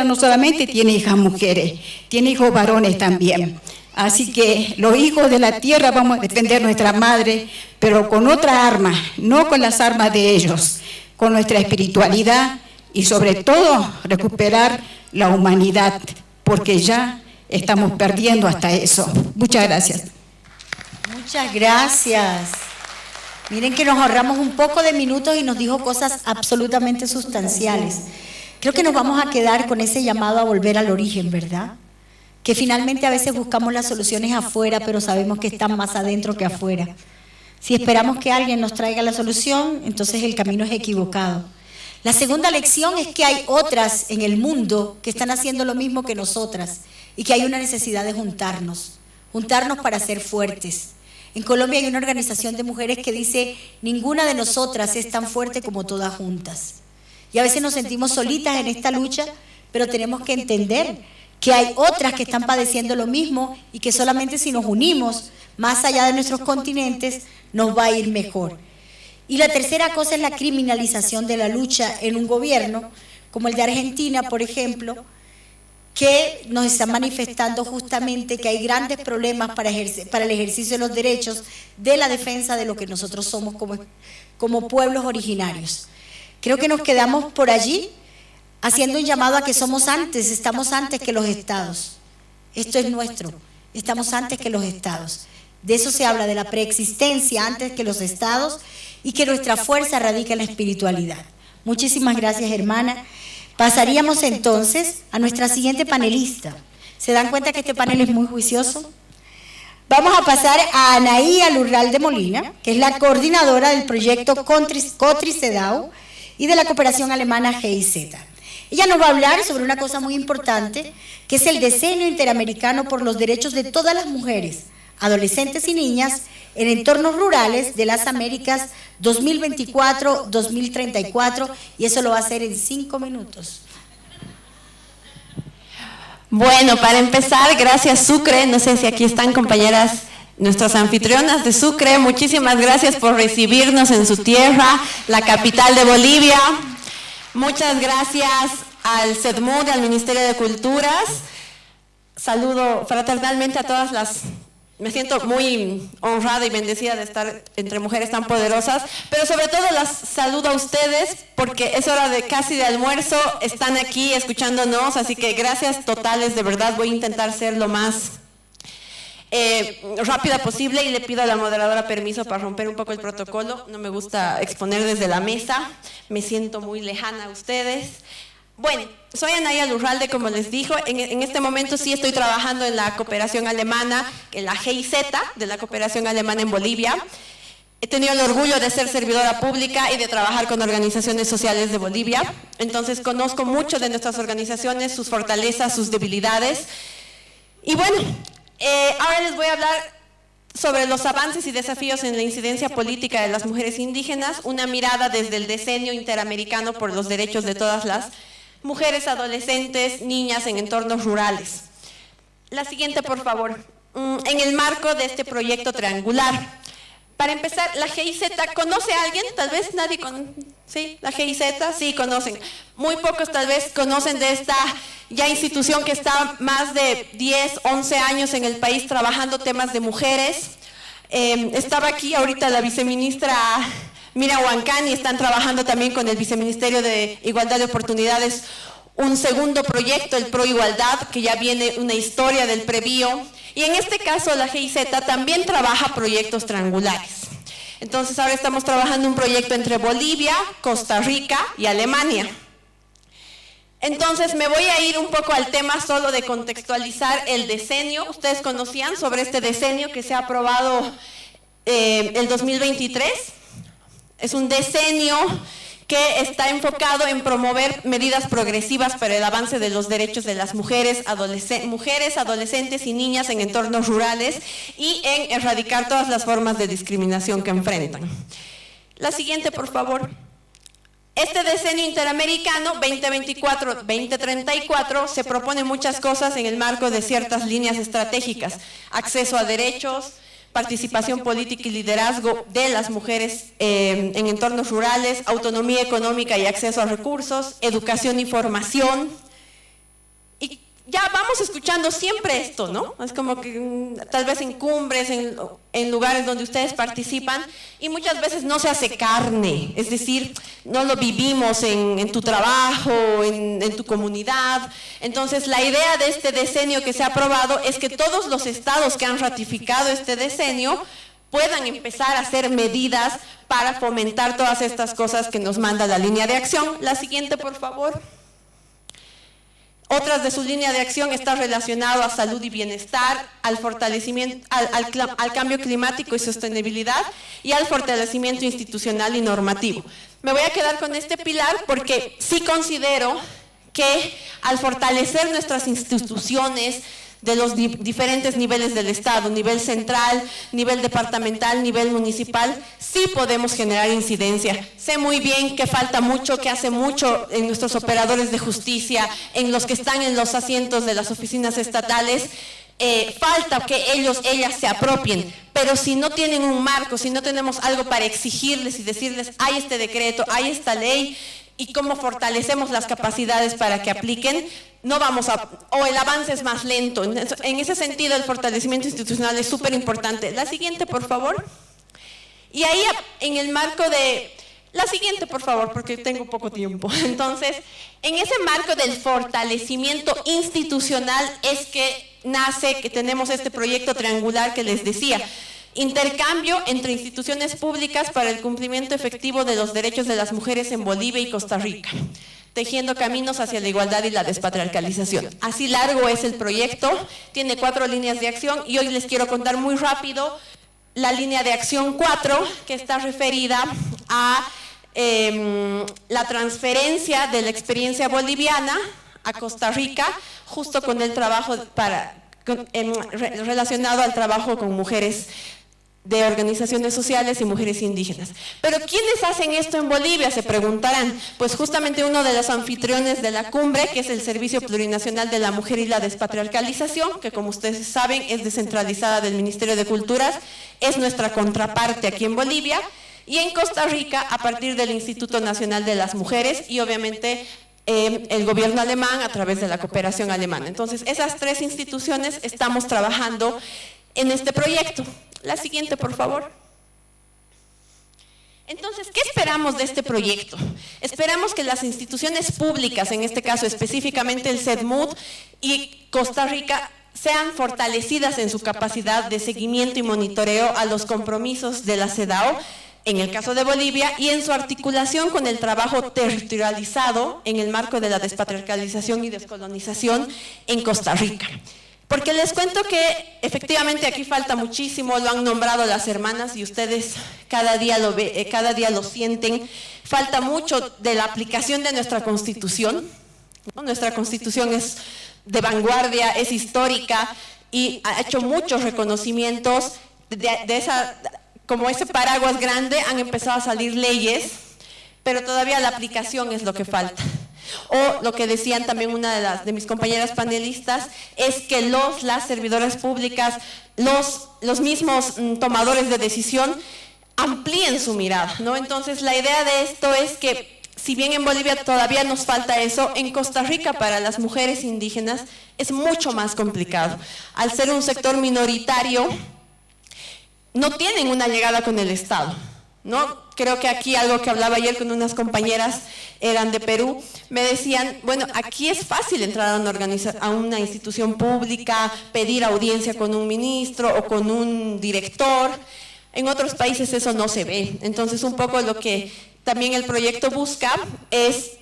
no solamente tiene hijas mujeres, tiene hijos varones también. Así que los hijos de la tierra vamos a defender nuestra madre, pero con otra arma, no con las armas de ellos, con nuestra espiritualidad y sobre todo recuperar la humanidad, porque ya estamos perdiendo hasta eso. Muchas gracias. Muchas gracias. Miren que nos ahorramos un poco de minutos y nos dijo cosas absolutamente sustanciales. Creo que nos vamos a quedar con ese llamado a volver al origen, ¿verdad? Que finalmente a veces buscamos las soluciones afuera, pero sabemos que están más adentro que afuera. Si esperamos que alguien nos traiga la solución, entonces el camino es equivocado. La segunda lección es que hay otras en el mundo que están haciendo lo mismo que nosotras y que hay una necesidad de juntarnos para ser fuertes. En Colombia hay una organización de mujeres que dice: ninguna de nosotras es tan fuerte como todas juntas. Y a veces nos sentimos solitas en esta lucha, pero tenemos que entender que hay otras que están padeciendo lo mismo y que solamente si nos unimos más allá de nuestros continentes nos va a ir mejor. Y la tercera cosa es la criminalización de la lucha en un gobierno como el de Argentina, por ejemplo, que nos está manifestando justamente que hay grandes problemas para el ejercicio de los derechos, de la defensa de lo que nosotros somos como pueblos originarios. Creo que nos quedamos por allí haciendo un llamado a que estamos antes que los estados. Esto es nuestro, estamos antes que los estados. De eso se habla, de la preexistencia antes que los estados, y que nuestra fuerza radica en la espiritualidad. Muchísimas gracias, hermana. Pasaríamos entonces a nuestra siguiente panelista. ¿Se dan cuenta que este panel es muy juicioso? Vamos a pasar a Anaía Lurralde Molina, que es la coordinadora del proyecto COTRI-CEDAW y de la cooperación alemana GIZ. Ella nos va a hablar sobre una cosa muy importante, que es el Decenio Interamericano por los Derechos de todas las mujeres, adolescentes y niñas en entornos rurales de las Américas 2024-2034, y eso lo va a hacer en 5 minutos. Bueno, para empezar, gracias Sucre, no sé si aquí están compañeras, nuestras anfitrionas de Sucre, muchísimas gracias por recibirnos en su tierra, la capital de Bolivia. Muchas gracias al CEDMUD, al Ministerio de Culturas. Saludo fraternalmente a todas las... Me siento muy honrada y bendecida de estar entre mujeres tan poderosas, pero sobre todo las saludo a ustedes porque es hora de casi de almuerzo, están aquí escuchándonos, así que gracias totales, de verdad voy a intentar ser lo más rápida posible, y le pido a la moderadora permiso para romper un poco el protocolo. No me gusta exponer desde la mesa, me siento muy lejana a ustedes. Bueno, soy Anaya Lurralde, como les dijo. En este momento sí estoy trabajando en la cooperación alemana, en la GIZ de la cooperación alemana en Bolivia. He tenido el orgullo de ser servidora pública y de trabajar con organizaciones sociales de Bolivia. Entonces conozco mucho de nuestras organizaciones, sus fortalezas, sus debilidades. Y bueno, ahora les voy a hablar sobre los avances y desafíos en la incidencia política de las mujeres indígenas, una mirada desde el Decenio Interamericano por los Derechos de todas las mujeres, adolescentes, niñas en entornos rurales. La siguiente, por favor. En el marco de este proyecto triangular. Para empezar, la GIZ, ¿conoce a alguien? Tal vez nadie conoce. ¿Sí? La GIZ, sí, conocen. Muy pocos tal vez conocen de esta ya institución que está más de 10, 11 años en el país trabajando temas de mujeres. Estaba aquí ahorita la viceministra Mira Huancani, están trabajando también con el Viceministerio de Igualdad de Oportunidades un segundo proyecto, el Pro Igualdad, que ya viene una historia del previo. Y en este caso la GIZ también trabaja proyectos triangulares. Entonces ahora estamos trabajando un proyecto entre Bolivia, Costa Rica y Alemania. Entonces me voy a ir un poco al tema solo de contextualizar el decenio. ¿Ustedes conocían sobre este decenio que se ha aprobado el 2023? Es un decenio que está enfocado en promover medidas progresivas para el avance de los derechos de las mujeres, adolescentes y niñas en entornos rurales y en erradicar todas las formas de discriminación que enfrentan. La siguiente, por favor. Este decenio interamericano 2024-2034 se propone muchas cosas en el marco de ciertas líneas estratégicas: acceso a derechos, participación política y liderazgo de las mujeres en entornos rurales, autonomía económica y acceso a recursos, educación y formación. Y ya vamos escuchando siempre esto, ¿no? Es como que tal vez en cumbres, en lugares donde ustedes participan, y muchas veces no se hace carne, es decir, no lo vivimos en tu trabajo, en tu comunidad. Entonces la idea de este decenio que se ha aprobado es que todos los estados que han ratificado este decenio puedan empezar a hacer medidas para fomentar todas estas cosas que nos manda la línea de acción. La siguiente, por favor. Otras de su línea de acción está relacionado a salud y bienestar, al fortalecimiento, al cambio climático y sostenibilidad, y al fortalecimiento institucional y normativo. Me voy a quedar con este pilar porque sí considero que al fortalecer nuestras instituciones de los diferentes niveles del Estado, nivel central, nivel departamental, nivel municipal, sí podemos generar incidencia. Sé muy bien que falta mucho, que hace mucho en nuestros operadores de justicia, en los que están en los asientos de las oficinas estatales. Falta que ellas se apropien, pero si no tienen un marco, si no tenemos algo para exigirles y decirles, hay este decreto, hay esta ley, y cómo fortalecemos las capacidades para que apliquen, no vamos o el avance es más lento. En ese sentido, el fortalecimiento institucional es súper importante. La siguiente, por favor. Y ahí, en el marco de... La siguiente, por favor, porque tengo poco tiempo. Entonces, en ese marco del fortalecimiento institucional es que nace, que tenemos este proyecto triangular que les decía. Intercambio entre instituciones públicas para el cumplimiento efectivo de los derechos de las mujeres en Bolivia y Costa Rica, tejiendo caminos hacia la igualdad y la despatriarcalización. Así largo es el proyecto, tiene 4 líneas de acción y hoy les quiero contar muy rápido la línea de acción 4, que está referida a la transferencia de la experiencia boliviana a Costa Rica, justo con el trabajo relacionado al trabajo con mujeres de organizaciones sociales y mujeres indígenas. Pero ¿quiénes hacen esto en Bolivia? Se preguntarán. Pues justamente uno de los anfitriones de la cumbre, que es el Servicio Plurinacional de la Mujer y la Despatriarcalización, que como ustedes saben es descentralizada del Ministerio de Culturas, es nuestra contraparte aquí en Bolivia, y en Costa Rica a partir del Instituto Nacional de las Mujeres y obviamente el gobierno alemán a través de la cooperación alemana. Entonces esas 3 instituciones estamos trabajando en este proyecto. La siguiente, por favor. Entonces, ¿qué esperamos de este proyecto? Esperamos que las instituciones públicas, en este caso específicamente el CEDMUD y Costa Rica, sean fortalecidas en su capacidad de seguimiento y monitoreo a los compromisos de la CEDAW, en el caso de Bolivia, y en su articulación con el trabajo territorializado en el marco de la despatriarcalización y descolonización en Costa Rica. Porque les cuento que efectivamente aquí falta muchísimo, lo han nombrado las hermanas y ustedes cada día lo sienten, falta mucho de la aplicación de nuestra Constitución, ¿no? Nuestra Constitución es de vanguardia, es histórica y ha hecho muchos reconocimientos como ese paraguas grande han empezado a salir leyes, pero todavía la aplicación es lo que falta. O lo que decían también una de mis compañeras panelistas, es que las servidoras públicas, los mismos tomadores de decisión amplíen su mirada, ¿no? Entonces la idea de esto es que si bien en Bolivia todavía nos falta eso, en Costa Rica para las mujeres indígenas es mucho más complicado. Al ser un sector minoritario, no tienen una llegada con el Estado, ¿no? Creo que aquí algo que hablaba ayer con unas compañeras, eran de Perú, me decían, bueno, aquí es fácil entrar a una institución pública, pedir audiencia con un ministro o con un director. En otros países eso no se ve. Entonces, un poco lo que también el proyecto busca es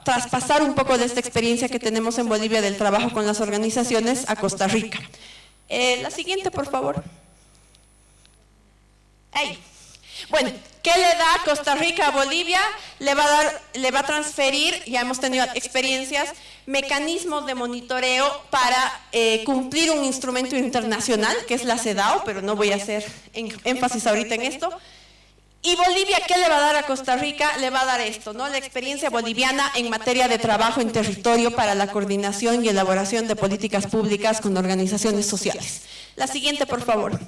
traspasar un poco de esta experiencia que tenemos en Bolivia del trabajo con las organizaciones a Costa Rica. La siguiente, por favor. Bueno, ¿qué le da Costa Rica a Bolivia? Le va a transferir, ya hemos tenido experiencias, mecanismos de monitoreo para cumplir un instrumento internacional, que es la CEDAW, pero no voy a hacer énfasis ahorita en esto. Y Bolivia, ¿qué le va a dar a Costa Rica? Le va a dar esto, ¿no? La experiencia boliviana en materia de trabajo en territorio para la coordinación y elaboración de políticas públicas con organizaciones sociales. La siguiente, por favor.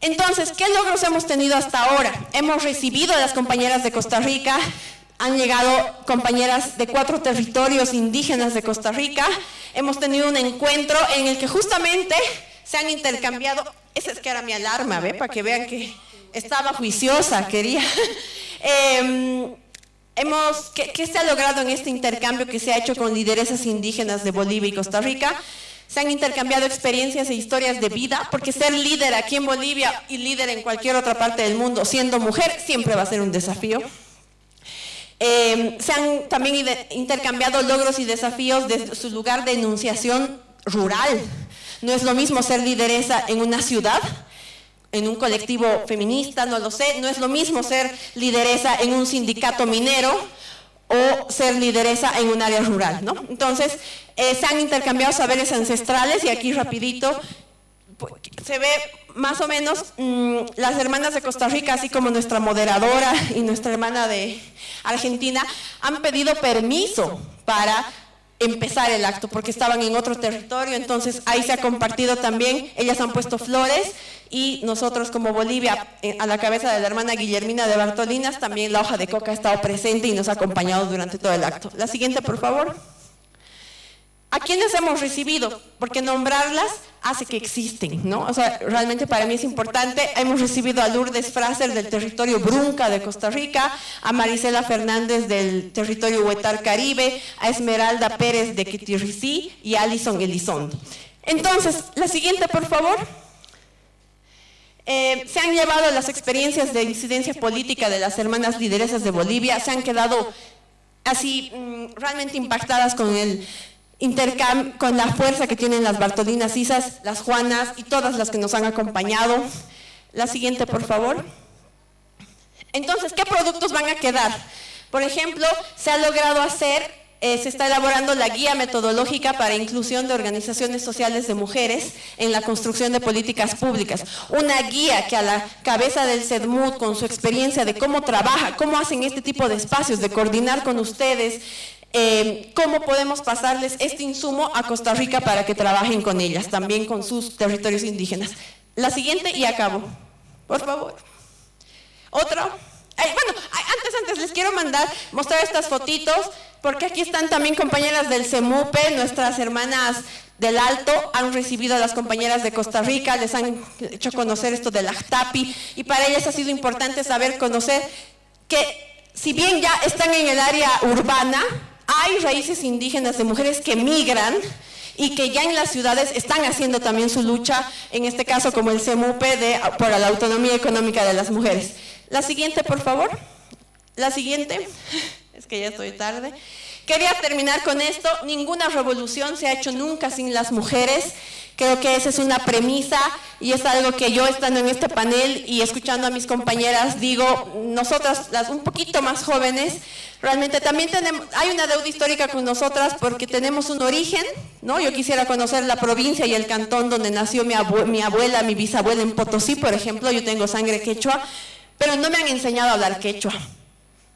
Entonces, ¿qué logros hemos tenido hasta ahora? Hemos recibido a las compañeras de Costa Rica, han llegado compañeras de 4 territorios indígenas de Costa Rica, hemos tenido un encuentro en el que justamente se han intercambiado, esa es que era mi alarma, ¿ve? Para que vean que estaba juiciosa, quería. ¿Qué se ha logrado en este intercambio que se ha hecho con lideresas indígenas de Bolivia y Costa Rica? Se han intercambiado experiencias e historias de vida, porque ser líder aquí en Bolivia y líder en cualquier otra parte del mundo, siendo mujer, siempre va a ser un desafío. Se han también intercambiado logros y desafíos desde su lugar de enunciación rural. No es lo mismo ser lideresa en una ciudad, en un colectivo feminista, no lo sé. No es lo mismo ser lideresa en un sindicato minero o ser lideresa en un área rural, ¿no? Entonces, se han intercambiado saberes ancestrales y aquí rapidito se ve más o menos las hermanas de Costa Rica, así como nuestra moderadora y nuestra hermana de Argentina, han pedido permiso para empezar el acto porque estaban en otro territorio, entonces ahí se ha compartido también, ellas han puesto flores y nosotros como Bolivia, a la cabeza de la hermana Guillermina de Bartolinas, también la hoja de coca ha estado presente y nos ha acompañado durante todo el acto. La siguiente, por favor. ¿A quiénes hemos recibido? Porque nombrarlas hace que existen, ¿no? O sea, realmente para mí es importante. Hemos recibido a Lourdes Fraser del territorio Brunca de Costa Rica, a Marisela Fernández del territorio Huetar Caribe, a Esmeralda Pérez de Quitirricí y a Alison Elizondo. Entonces, la siguiente, por favor. Se han llevado las experiencias de incidencia política de las hermanas lideresas de Bolivia, se han quedado así realmente impactadas con el intercambio, con la fuerza que tienen las Bartolinas Isas, las Juanas y todas las que nos han acompañado. La siguiente, por favor. Entonces, ¿qué productos van a quedar? Por ejemplo, se ha logrado hacer, se está elaborando la guía metodológica para inclusión de organizaciones sociales de mujeres en la construcción de políticas públicas. Una guía que a la cabeza del CEDMUD, con su experiencia de cómo trabaja, cómo hacen este tipo de espacios, de coordinar con ustedes, cómo podemos pasarles este insumo a Costa Rica para que trabajen con ellas, también con sus territorios indígenas. La siguiente y acabo, por favor. Otro. Bueno, antes les quiero mostrar estas fotitos, porque aquí están también compañeras del CEMUPE, nuestras hermanas del Alto, han recibido a las compañeras de Costa Rica, les han hecho conocer esto del AJTAPI, y para ellas ha sido importante conocer que si bien ya están en el área urbana, hay raíces indígenas de mujeres que migran y que ya en las ciudades están haciendo también su lucha, en este caso como el CEMUPE por la autonomía económica de las mujeres. La siguiente, por favor. La siguiente, es que ya estoy tarde. Quería terminar con esto, ninguna revolución se ha hecho nunca sin las mujeres. Creo que esa es una premisa y es algo que yo, estando en este panel y escuchando a mis compañeras, digo, nosotras, las un poquito más jóvenes, realmente también hay una deuda histórica con nosotras porque tenemos un origen, ¿no? Yo quisiera conocer la provincia y el cantón donde nació mi abuela, mi bisabuela en Potosí, por ejemplo. Yo tengo sangre quechua, pero no me han enseñado a hablar quechua,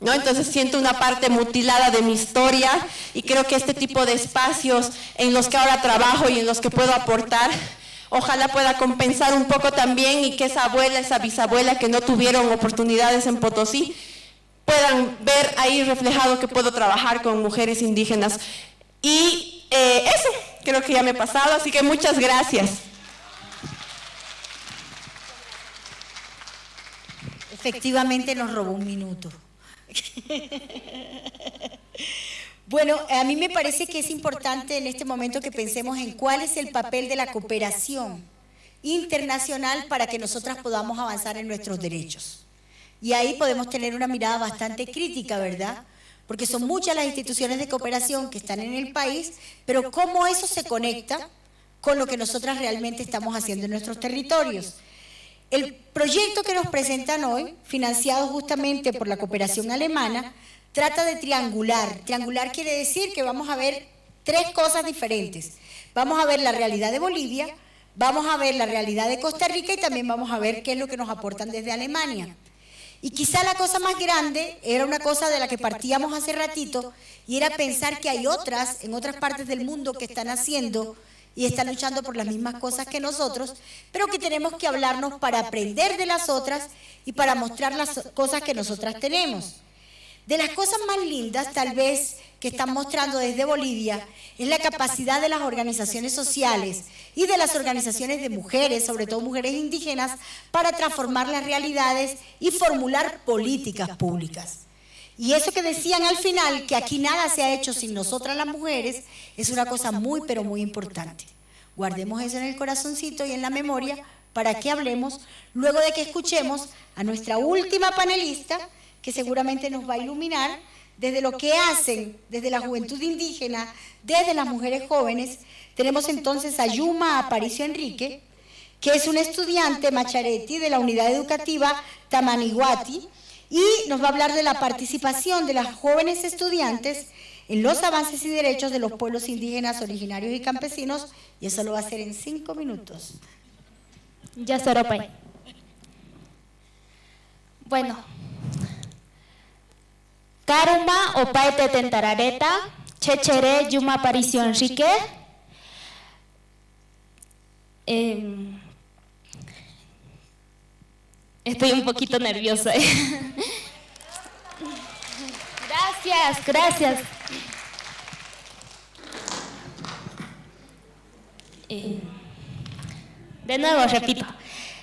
¿no? Entonces siento una parte mutilada de mi historia y creo que este tipo de espacios en los que ahora trabajo y en los que puedo aportar, ojalá pueda compensar un poco también y que esa abuela, esa bisabuela que no tuvieron oportunidades en Potosí, puedan ver ahí reflejado que puedo trabajar con mujeres indígenas. Y eso, creo que ya me he pasado, así que muchas gracias. Efectivamente nos robó un minuto. Bueno, a mí me parece que es importante en este momento que pensemos en cuál es el papel de la cooperación internacional para que nosotras podamos avanzar en nuestros derechos. Y ahí podemos tener una mirada bastante crítica, ¿verdad? Porque son muchas las instituciones de cooperación que están en el país, pero cómo eso se conecta con lo que nosotras realmente estamos haciendo en nuestros territorios. El proyecto que nos presentan hoy, financiado justamente por la cooperación alemana, trata de triangular. Triangular quiere decir que vamos a ver tres cosas diferentes. Vamos a ver la realidad de Bolivia, vamos a ver la realidad de Costa Rica y también vamos a ver qué es lo que nos aportan desde Alemania. Y quizá la cosa más grande era una cosa de la que partíamos hace ratito y era pensar que hay otras, en otras partes del mundo que están haciendo y están luchando por las mismas cosas que nosotros, pero que tenemos que hablarnos para aprender de las otras y para mostrar las cosas que nosotras tenemos. De las cosas más lindas, tal vez, que están mostrando desde Bolivia, es la capacidad de las organizaciones sociales y de las organizaciones de mujeres, sobre todo mujeres indígenas, para transformar las realidades y formular políticas públicas. Y eso que decían al final, que aquí nada se ha hecho sin nosotras las mujeres, es una cosa muy, pero muy importante. Guardemos eso en el corazoncito y en la memoria para que hablemos luego de que escuchemos a nuestra última panelista, que seguramente nos va a iluminar desde lo que hacen, desde la juventud indígena, desde las mujeres jóvenes. Tenemos entonces a Yuma Aparicio Enrique, que es una estudiante Machareti de la unidad educativa Tamaniguati, y nos va a hablar de la participación de las jóvenes estudiantes en los avances y derechos de los pueblos indígenas, originarios y campesinos, y eso lo va a hacer en 5 minutos. Ya se ropa. Bueno. Karuma opaete tentarareta, chechere Yuma Aparicio Enrique. Estoy un poquito nerviosa. Gracias. De nuevo repito.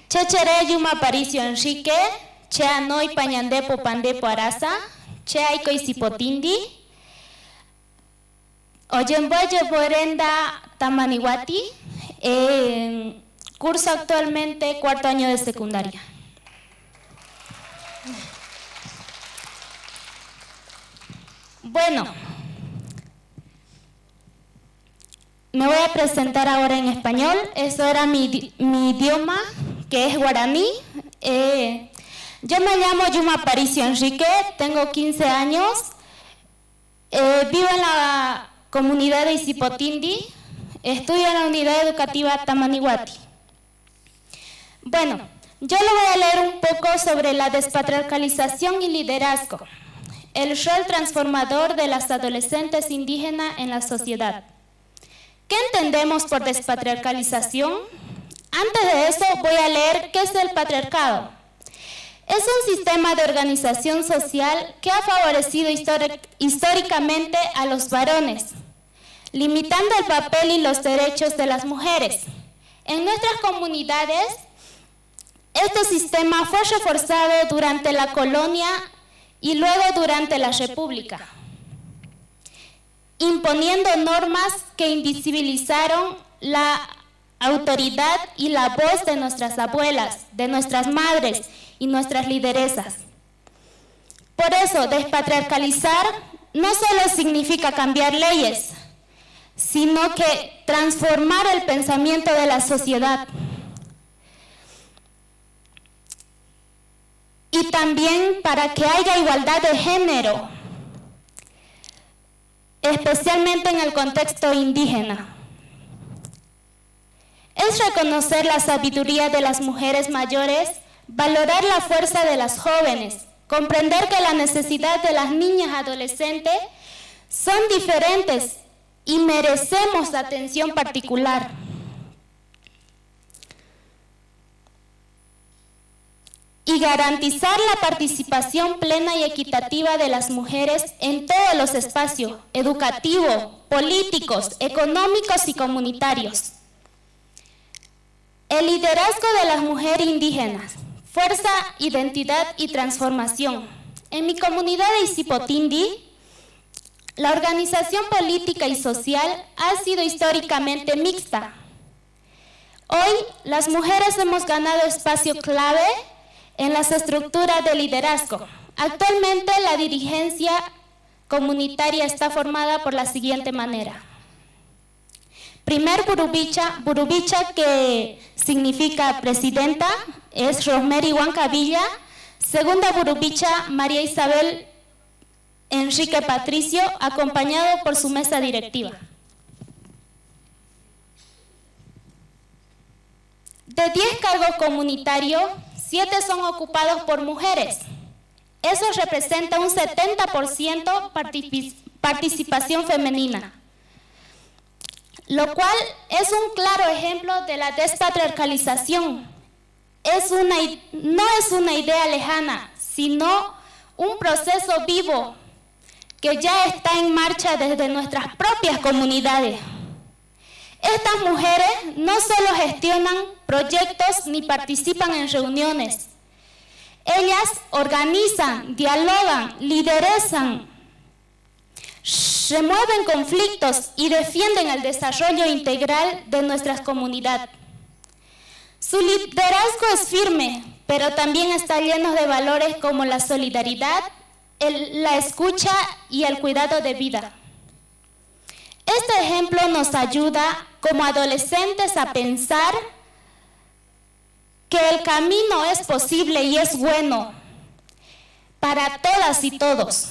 Chechere Yuma Aparicio Enrique, chea noi pañandepo pandepo arasa, chea iko isipotindi, oyemboye borenda Tamaniguati, curso actualmente 4º año de secundaria. Bueno, me voy a presentar ahora en español. Eso era mi idioma, que es guaraní. Yo me llamo Yuma Aparicio Enrique, tengo 15 años, vivo en la comunidad de Isipotindi, estudio en la unidad educativa Tamaniguati. Bueno, yo le voy a leer un poco sobre la despatriarcalización y liderazgo, el rol transformador de las adolescentes indígenas en la sociedad. ¿Qué entendemos por despatriarcalización? Antes de eso voy a leer qué es el patriarcado. Es un sistema de organización social que ha favorecido históricamente a los varones, limitando el papel y los derechos de las mujeres. En nuestras comunidades, este sistema fue reforzado durante la colonia y luego durante la República. imponiendo normas que invisibilizaron la autoridad y la voz de nuestras abuelas, de nuestras madres y nuestras lideresas. Por eso, despatriarcalizar no solo significa cambiar leyes, sino que transformar el pensamiento de la sociedad. Y también para que haya igualdad de género, especialmente en el contexto indígena. Es reconocer la sabiduría de las mujeres mayores, valorar la fuerza de las jóvenes, comprender que la necesidad de las niñas adolescentes son diferentes y merecemos atención particular. Y garantizar la participación plena y equitativa de las mujeres en todos los espacios, educativos, políticos, económicos y comunitarios. El liderazgo de las mujeres indígenas, fuerza, identidad y transformación. En mi comunidad de Izipotindi, la organización política y social ha sido históricamente mixta. Hoy, las mujeres hemos ganado espacio clave en las estructuras de liderazgo. Actualmente, la dirigencia comunitaria está formada por la siguiente manera. Primer Burubicha, que significa presidenta, es Rosemary Huancavilla. Segunda Burubicha, María Isabel Enrique Patricio, acompañado por su mesa directiva. De 10 cargos comunitarios, 7 son ocupados por mujeres. Eso representa un 70% participación femenina, lo cual es un claro ejemplo de la despatriarcalización. No es una idea lejana, sino un proceso vivo que ya está en marcha desde nuestras propias comunidades. Estas mujeres no solo gestionan proyectos ni participan en reuniones. Ellas organizan, dialogan, liderazan, remueven conflictos y defienden el desarrollo integral de nuestras comunidades. Su liderazgo es firme, pero también está lleno de valores como la solidaridad, la escucha y el cuidado de vida. Este ejemplo nos ayuda como adolescentes a pensar que el camino es posible y es bueno para todas y todos.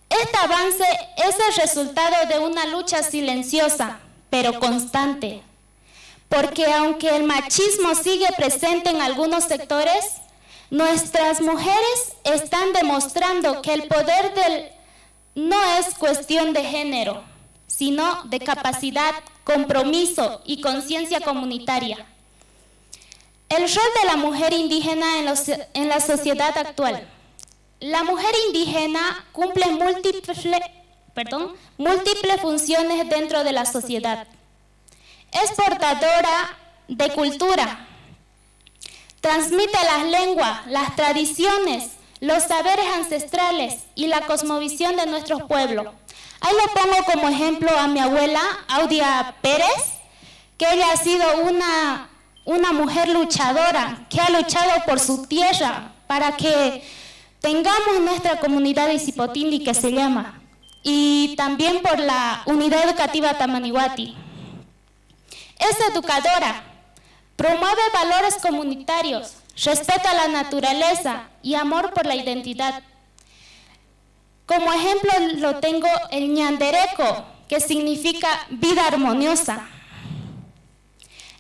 Este avance es el resultado de una lucha silenciosa, pero constante, porque aunque el machismo sigue presente en algunos sectores, nuestras mujeres están demostrando que el poder no es cuestión de género, sino de capacidad, compromiso y conciencia comunitaria. El rol de la mujer indígena en la sociedad actual. La mujer indígena cumple múltiples funciones dentro de la sociedad. Es portadora de cultura, transmite las lenguas, las tradiciones, los saberes ancestrales y la cosmovisión de nuestros pueblos. Ahí lo pongo como ejemplo a mi abuela, Audia Pérez, que ella ha sido una mujer luchadora, que ha luchado por su tierra, para que tengamos nuestra comunidad de Izipotindi, que se llama, y también por la Unidad Educativa Tamanihuati. Es educadora, promueve valores comunitarios, respeto a la naturaleza y amor por la identidad. Como ejemplo lo tengo el ñandereco, que significa vida armoniosa.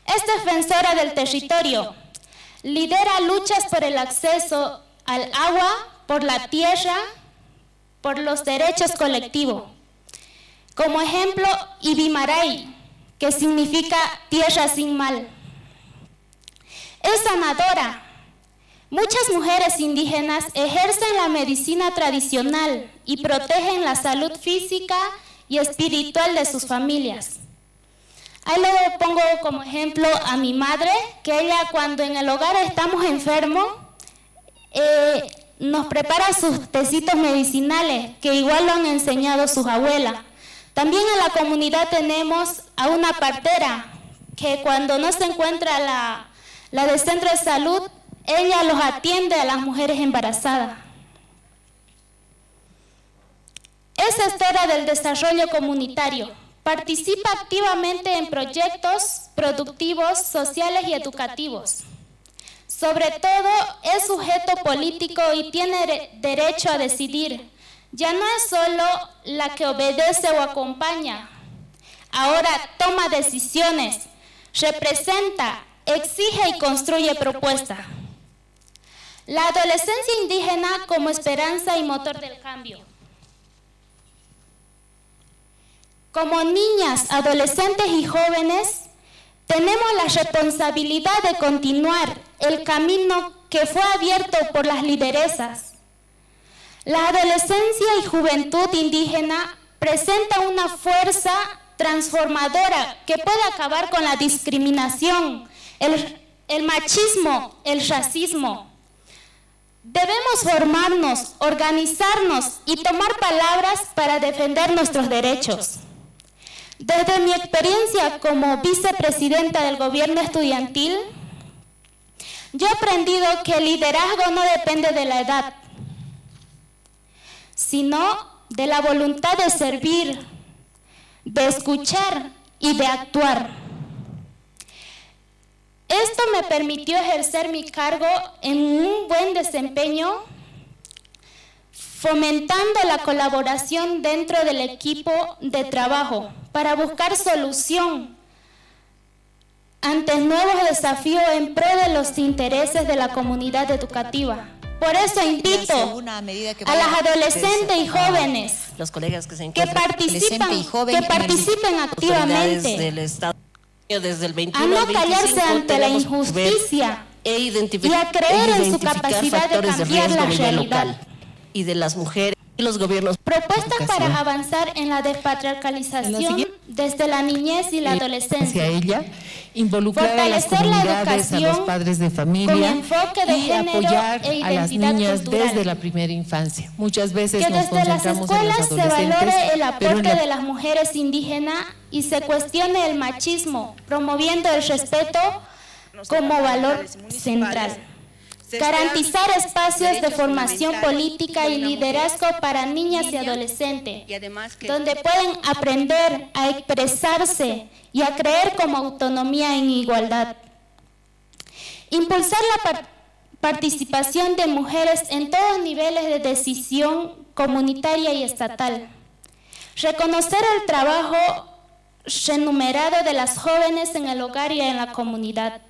Es defensora del territorio, lidera luchas por el acceso al agua, por la tierra, por los derechos colectivos. Como ejemplo, Ibimaray, que significa tierra sin mal. Es sanadora. Muchas mujeres indígenas ejercen la medicina tradicional y protegen la salud física y espiritual de sus familias. Ahí lo pongo como ejemplo a mi madre, que ella cuando en el hogar estamos enfermos, nos prepara sus tecitos medicinales, que igual lo han enseñado sus abuelas. También en la comunidad tenemos a una partera, que cuando no se encuentra la del centro de salud, ella los atiende a las mujeres embarazadas. Es gestora del desarrollo comunitario. Participa activamente en proyectos productivos, sociales y educativos. Sobre todo, es sujeto político y tiene derecho a decidir. Ya no es solo la que obedece o acompaña. Ahora toma decisiones, representa, exige y construye propuestas. La adolescencia indígena como esperanza y motor del cambio. Como niñas, adolescentes y jóvenes, tenemos la responsabilidad de continuar el camino que fue abierto por las lideresas. La adolescencia y juventud indígena presenta una fuerza transformadora que puede acabar con la discriminación, el machismo, el racismo. Debemos formarnos, organizarnos y tomar palabras para defender nuestros derechos. Desde mi experiencia como vicepresidenta del gobierno estudiantil, yo he aprendido que el liderazgo no depende de la edad, sino de la voluntad de servir, de escuchar y de actuar. Esto me permitió ejercer mi cargo en un buen desempeño, fomentando la colaboración dentro del equipo de trabajo para buscar solución ante nuevos desafíos en pro de los intereses de la comunidad educativa. Por eso invito a las adolescentes y jóvenes que participen activamente a no callarse ante la injusticia y a creer en su capacidad de cambiar la realidad. Y de las mujeres y los gobiernos. Propuestas para avanzar en la despatriarcalización desde la niñez y la adolescencia. Involucrar a las comunidades, a los padres de familia y apoyar a las niñas desde la primera infancia. Muchas veces que nos desde las concentramos en las escuelas se adolescentes, valore el aporte de las mujeres indígenas y se cuestione el machismo, promoviendo el respeto como valor central. Garantizar espacios de formación política y liderazgo para niñas y adolescentes, donde pueden aprender a expresarse y a creer como autonomía en igualdad. Impulsar la participación de mujeres en todos niveles de decisión comunitaria y estatal. Reconocer el trabajo remunerado de las jóvenes en el hogar y en la comunidad.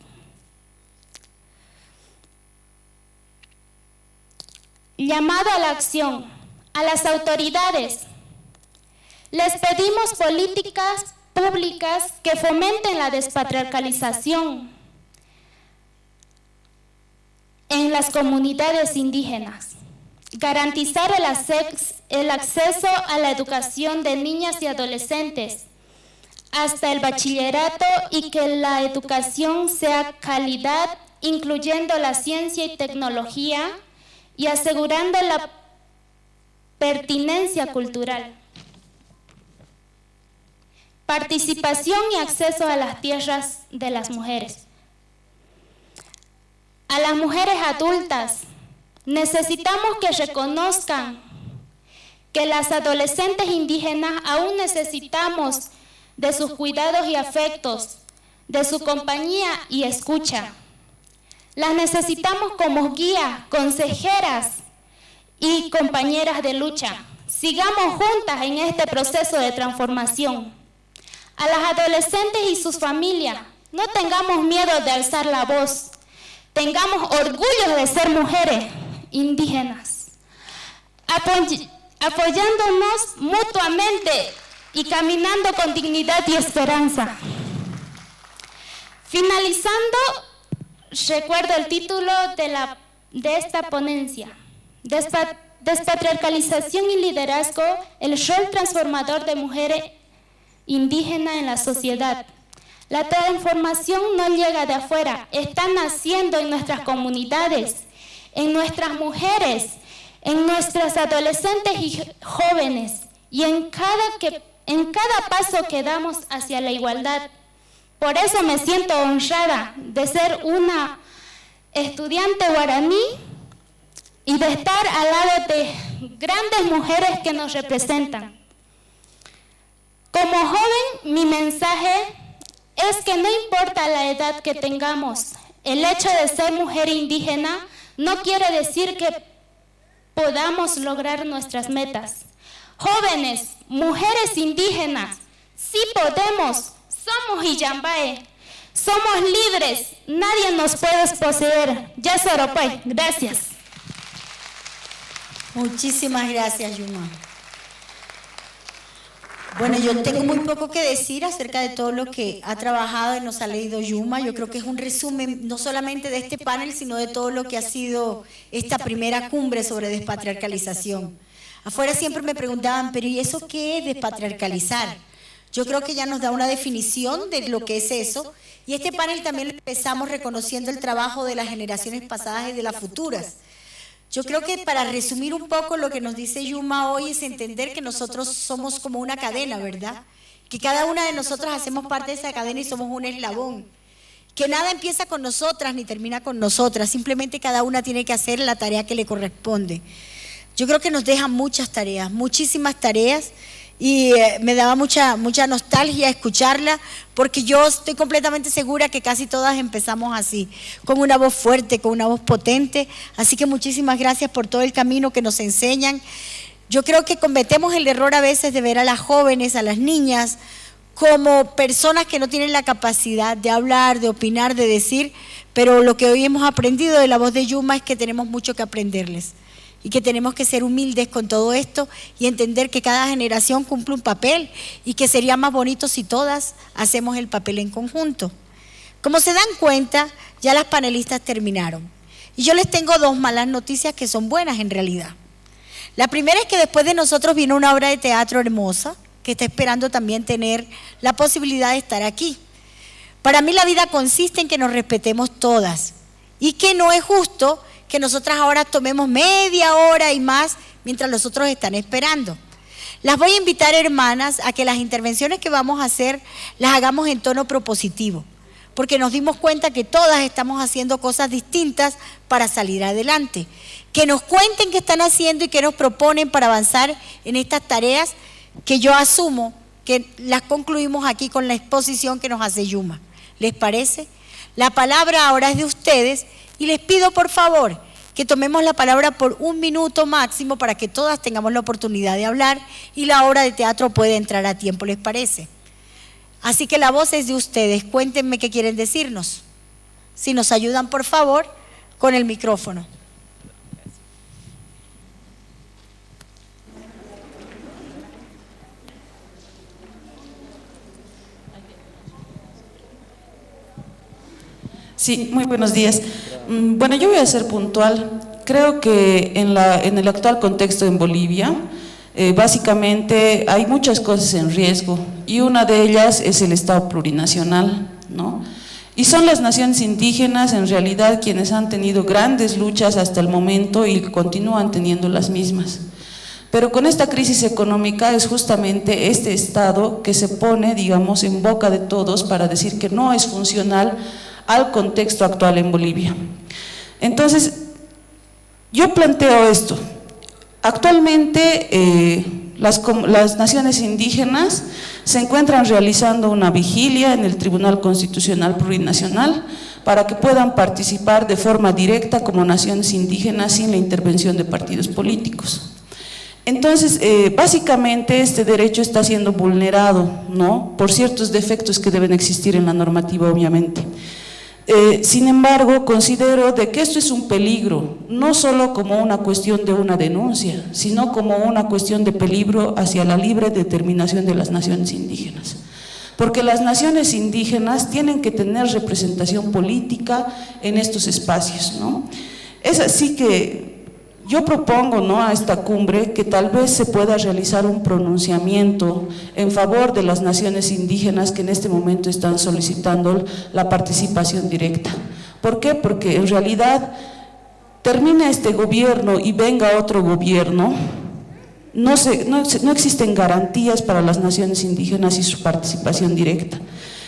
Llamado a la acción, a las autoridades. Les pedimos políticas públicas que fomenten la despatriarcalización en las comunidades indígenas. Garantizar el acceso a la educación de niñas y adolescentes hasta el bachillerato y que la educación sea calidad, incluyendo la ciencia y tecnología, y asegurando la pertinencia cultural. Participación y acceso a las tierras de las mujeres. A las mujeres adultas, necesitamos que reconozcan que las adolescentes indígenas aún necesitamos de sus cuidados y afectos, de su compañía y escucha. Las necesitamos como guías, consejeras y compañeras de lucha. Sigamos juntas en este proceso de transformación. A las adolescentes y sus familias, no tengamos miedo de alzar la voz. Tengamos orgullo de ser mujeres indígenas. Apoyándonos mutuamente y caminando con dignidad y esperanza. Finalizando, recuerdo el título de esta ponencia, Despatriarcalización y liderazgo, el rol transformador de mujeres indígenas en la sociedad. La transformación no llega de afuera, está naciendo en nuestras comunidades, en nuestras mujeres, en nuestras adolescentes y jóvenes, y en cada paso que damos hacia la igualdad. Por eso me siento honrada de ser una estudiante guaraní y de estar al lado de grandes mujeres que nos representan. Como joven, mi mensaje es que no importa la edad que tengamos, el hecho de ser mujer indígena no quiere decir que podamos lograr nuestras metas. Jóvenes, mujeres indígenas, sí podemos, somos Illambae, somos libres, nadie nos puede poseer. Ya Soropay, gracias. Muchísimas gracias, Yuma. Bueno, yo tengo muy poco que decir acerca de todo lo que ha trabajado y nos ha leído Yuma. Yo creo que es un resumen no solamente de este panel, sino de todo lo que ha sido esta primera cumbre sobre despatriarcalización. Afuera siempre me preguntaban, pero ¿y eso qué es despatriarcalizar? Yo creo que ya nos da una definición de lo que es eso. Y este panel también lo empezamos reconociendo el trabajo de las generaciones pasadas y de las futuras. Yo creo que para resumir un poco lo que nos dice Yuma hoy es entender que nosotros somos como una cadena, ¿verdad? Que cada una de nosotros hacemos parte de esa cadena y somos un eslabón. Que nada empieza con nosotras ni termina con nosotras, simplemente cada una tiene que hacer la tarea que le corresponde. Yo creo que nos deja muchas tareas, muchísimas tareas, y me daba mucha nostalgia escucharla, porque yo estoy completamente segura que casi todas empezamos así, con una voz fuerte, con una voz potente. Así que muchísimas gracias por todo el camino que nos enseñan. Yo creo que cometemos el error a veces de ver a las jóvenes, a las niñas, como personas que no tienen la capacidad de hablar, de opinar, de decir, pero lo que hoy hemos aprendido de la voz de Yuma es que tenemos mucho que aprenderles. Y que tenemos que ser humildes con todo esto y entender que cada generación cumple un papel y que sería más bonito si todas hacemos el papel en conjunto. Como se dan cuenta, ya las panelistas terminaron. Y yo les tengo dos malas noticias que son buenas en realidad. La primera es que después de nosotros viene una obra de teatro hermosa que está esperando también tener la posibilidad de estar aquí. Para mí la vida consiste en que nos respetemos todas y que no es justo que nosotras ahora tomemos media hora y más mientras los otros están esperando. Las voy a invitar, hermanas, a que las intervenciones que vamos a hacer las hagamos en tono propositivo, porque nos dimos cuenta que todas estamos haciendo cosas distintas para salir adelante. Que nos cuenten qué están haciendo y qué nos proponen para avanzar en estas tareas que yo asumo que las concluimos aquí con la exposición que nos hace Yuma. ¿Les parece? La palabra ahora es de ustedes. Y les pido por favor que tomemos la palabra por 1 minuto máximo para que todas tengamos la oportunidad de hablar y la obra de teatro puede entrar a tiempo, ¿les parece? Así que la voz es de ustedes, cuéntenme qué quieren decirnos. Si nos ayudan por favor con el micrófono. Sí, muy buenos días. Bueno, yo voy a ser puntual. Creo que en el actual contexto en Bolivia, básicamente hay muchas cosas en riesgo y una de ellas es el Estado plurinacional, ¿no? Y son las naciones indígenas en realidad quienes han tenido grandes luchas hasta el momento y continúan teniendo las mismas. Pero con esta crisis económica es justamente este Estado que se pone, digamos, en boca de todos para decir que no es funcional al contexto actual en Bolivia. Entonces, yo planteo esto. Actualmente las naciones indígenas se encuentran realizando una vigilia en el Tribunal Constitucional Plurinacional para que puedan participar de forma directa como naciones indígenas sin la intervención de partidos políticos. Entonces, básicamente este derecho está siendo vulnerado, ¿no?, por ciertos defectos que deben existir en la normativa, obviamente. Sin embargo, considero de que esto es un peligro, no solo como una cuestión de una denuncia, sino como una cuestión de peligro hacia la libre determinación de las naciones indígenas. Porque las naciones indígenas tienen que tener representación política en estos espacios, ¿no? Es así que yo propongo, ¿no?, a esta cumbre que tal vez se pueda realizar un pronunciamiento en favor de las naciones indígenas que en este momento están solicitando la participación directa. ¿Por qué? Porque en realidad termine este gobierno y venga otro gobierno, no existen garantías para las naciones indígenas y su participación directa.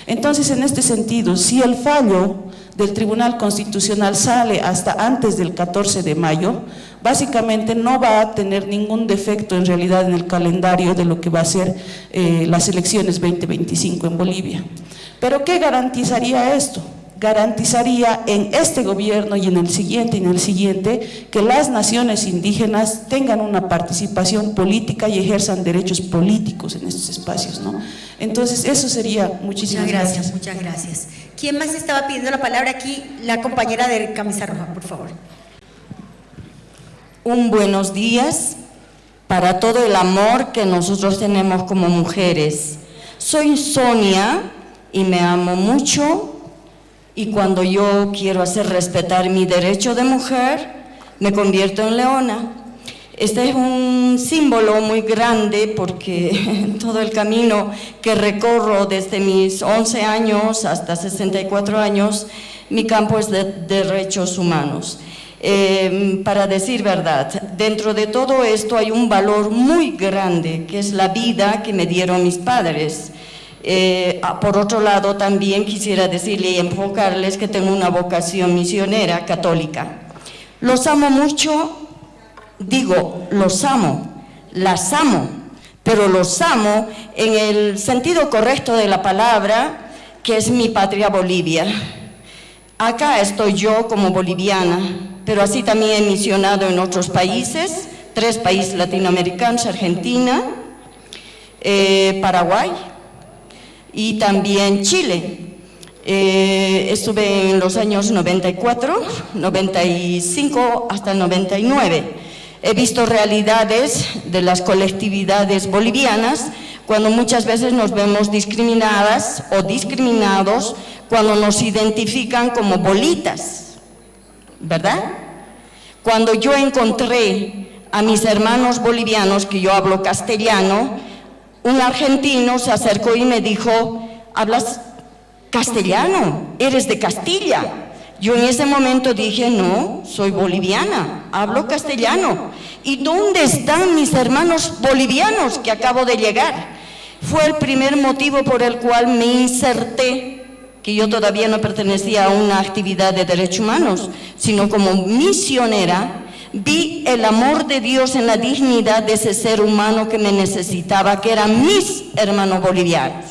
Entonces, en este sentido, si el fallo del Tribunal Constitucional sale hasta antes del 14 de mayo, básicamente no va a tener ningún defecto en realidad en el calendario de lo que va a ser las elecciones 2025 en Bolivia. ¿Pero qué garantizaría esto? Garantizaría en este gobierno y en el siguiente que las naciones indígenas tengan una participación política y ejerzan derechos políticos en estos espacios, ¿no? Entonces eso sería. Muchísimas gracias. Muchas gracias. ¿Quién más estaba pidiendo la palabra aquí? La compañera de camisa roja, por favor. Un buenos días para todo el amor que nosotros tenemos como mujeres. Soy Sonia y me amo mucho. Y cuando yo quiero hacer respetar mi derecho de mujer, me convierto en leona. Este es un símbolo muy grande porque todo el camino que recorro desde mis 11 años hasta 64 años, mi campo es de derechos humanos. Para decir verdad, dentro de todo esto hay un valor muy grande, que es la vida que me dieron mis padres. Por otro lado, también quisiera decirle y enfocarles que tengo una vocación misionera católica. Los amo mucho, digo, los amo, las amo, pero los amo en el sentido correcto de la palabra, que es mi patria Bolivia. Acá estoy yo como boliviana, pero así también he misionado en otros países, 3 países latinoamericanos, Argentina, Paraguay, y también Chile. Estuve en los años 94, 95 hasta 99. He visto realidades de las colectividades bolivianas cuando muchas veces nos vemos discriminadas o discriminados cuando nos identifican como bolitas, ¿verdad? Cuando yo encontré a mis hermanos bolivianos, que yo hablo castellano, un argentino se acercó y me dijo: ¿hablas castellano? ¿Eres de Castilla? Yo en ese momento dije: no, soy boliviana, hablo castellano. ¿Y dónde están mis hermanos bolivianos que acabo de llegar? Fue el primer motivo por el cual me inserté, que yo todavía no pertenecía a una actividad de derechos humanos, sino como misionera. Vi el amor de Dios en la dignidad de ese ser humano que me necesitaba, que eran mis hermanos bolivianos.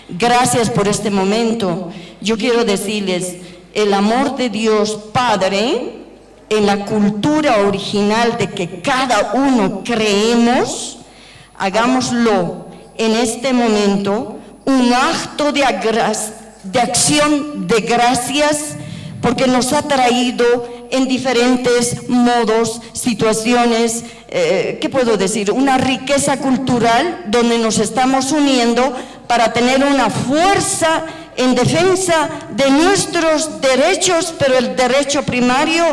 Gracias por este momento. Yo quiero decirles, el amor de Dios Padre, en la cultura original de que cada uno creemos, hagámoslo en este momento un acto de acción de gracias, porque nos ha traído en diferentes modos, situaciones, ¿qué puedo decir? Una riqueza cultural donde nos estamos uniendo para tener una fuerza en defensa de nuestros derechos, pero el derecho primario,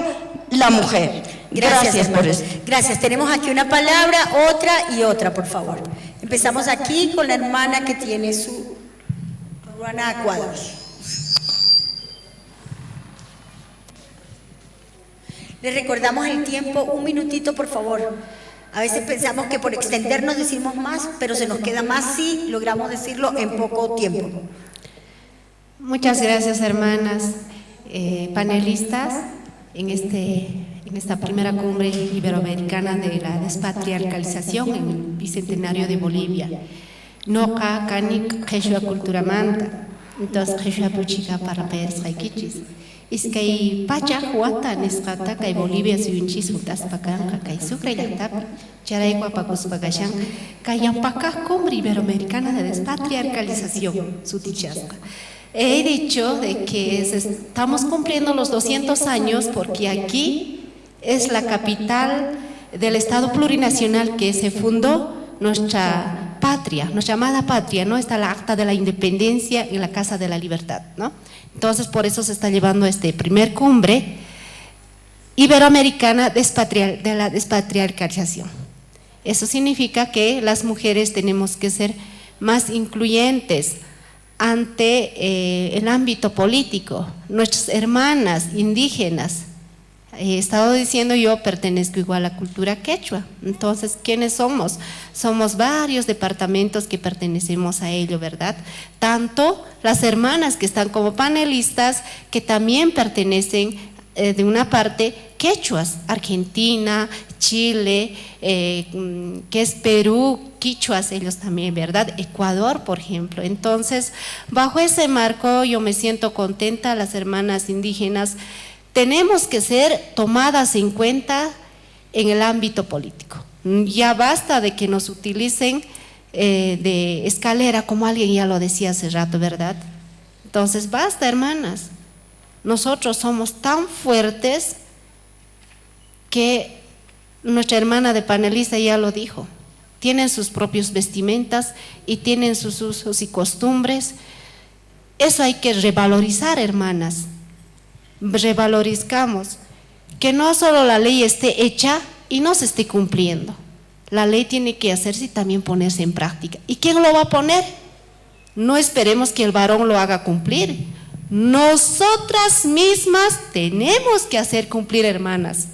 la mujer. Gracias por esto. Gracias. Tenemos aquí una palabra, otra y otra, por favor. Empezamos aquí con la hermana que tiene su Ruana Cuadros. Les recordamos el tiempo, un minutito, por favor. A veces pensamos que por extendernos decimos más, pero se nos queda más si logramos decirlo en poco tiempo. Muchas gracias, hermanas, panelistas, en esta primera cumbre iberoamericana de la despatriarcalización en el Bicentenario de Bolivia. Noca, Canik, Jeshua Cultura Manta, entonces Jeshua Puchica para Pérez Raiquichis. Es que hay pacha huata nescata que Bolivia se unchis juntas pacan que Sucre y Latap, Charaigua Pacos Pagachan, que hay paca cumbre iberoamericana de despatriarcalización, su tichasca. He dicho de que estamos cumpliendo los 200 años porque aquí es la capital del Estado plurinacional que se fundó nuestra patria, nuestra amada patria, ¿no? Está la Acta de la Independencia en la Casa de la Libertad, ¿no? Entonces, por eso se está llevando este primer cumbre iberoamericana de la despatriarcalización. Eso significa que las mujeres tenemos que ser más incluyentes ante el ámbito político. Nuestras hermanas indígenas he estado diciendo, yo pertenezco igual a la cultura quechua. Entonces, ¿quiénes somos? Somos varios departamentos que pertenecemos a ello, ¿verdad? Tanto las hermanas que están como panelistas, que también pertenecen de una parte quechuas, Argentina, Chile, que es Perú, quichuas ellos también, ¿verdad? Ecuador, por ejemplo. Entonces, bajo ese marco yo me siento contenta. Las hermanas indígenas tenemos que ser tomadas en cuenta en el ámbito político. Ya basta de que nos utilicen de escalera, como alguien ya lo decía hace rato, ¿verdad? Entonces, basta, hermanas. Nosotros somos tan fuertes que nuestra hermana de panelista ya lo dijo. Tienen sus propios vestimentas y tienen sus usos y costumbres. Eso hay que revalorizar, hermanas. Revalorizamos. Que no solo la ley esté hecha y no se esté cumpliendo. La ley tiene que hacerse y también ponerse en práctica. ¿Y quién lo va a poner? No esperemos que el varón lo haga cumplir. Nosotras mismas tenemos que hacer cumplir, hermanas.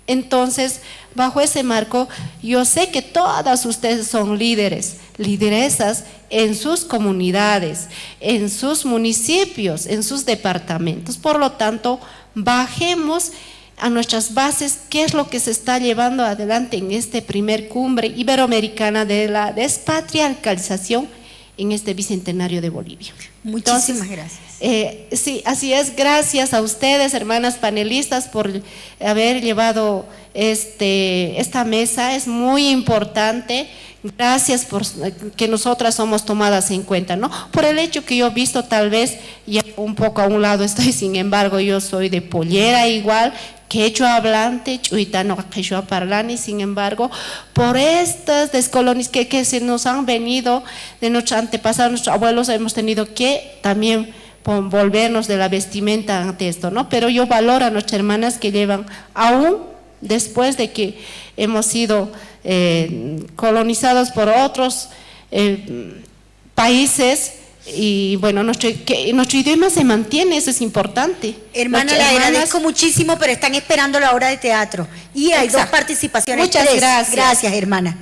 Entonces, bajo ese marco, yo sé que todas ustedes son líderes, lideresas en sus comunidades, en sus municipios, en sus departamentos. Por lo tanto, bajemos a nuestras bases qué es lo que se está llevando adelante en este primer cumbre iberoamericana de la despatriarcalización en este bicentenario de Bolivia. Muchísimas gracias. Sí, así es. Gracias a ustedes, hermanas panelistas, por haber llevado esta mesa. Es muy importante. Gracias por que nosotras somos tomadas en cuenta, ¿no? Por el hecho que yo he visto, tal vez ya un poco a un lado estoy, sin embargo, yo soy de Pollera igual, quechua hablante, chuitano quechua parlante, sin embargo, por estas descolonizaciones que se nos han venido de nuestros antepasados, nuestros abuelos, hemos tenido que también volvernos de la vestimenta ante esto, ¿no? Pero yo valoro a nuestras hermanas que llevan, aún después de que hemos sido colonizados por otros países, y bueno, nuestro idioma se mantiene, eso es importante. Hermana, le agradezco muchísimo, pero están esperando la hora de teatro y hay dos participaciones. Muchas gracias. Gracias, hermana.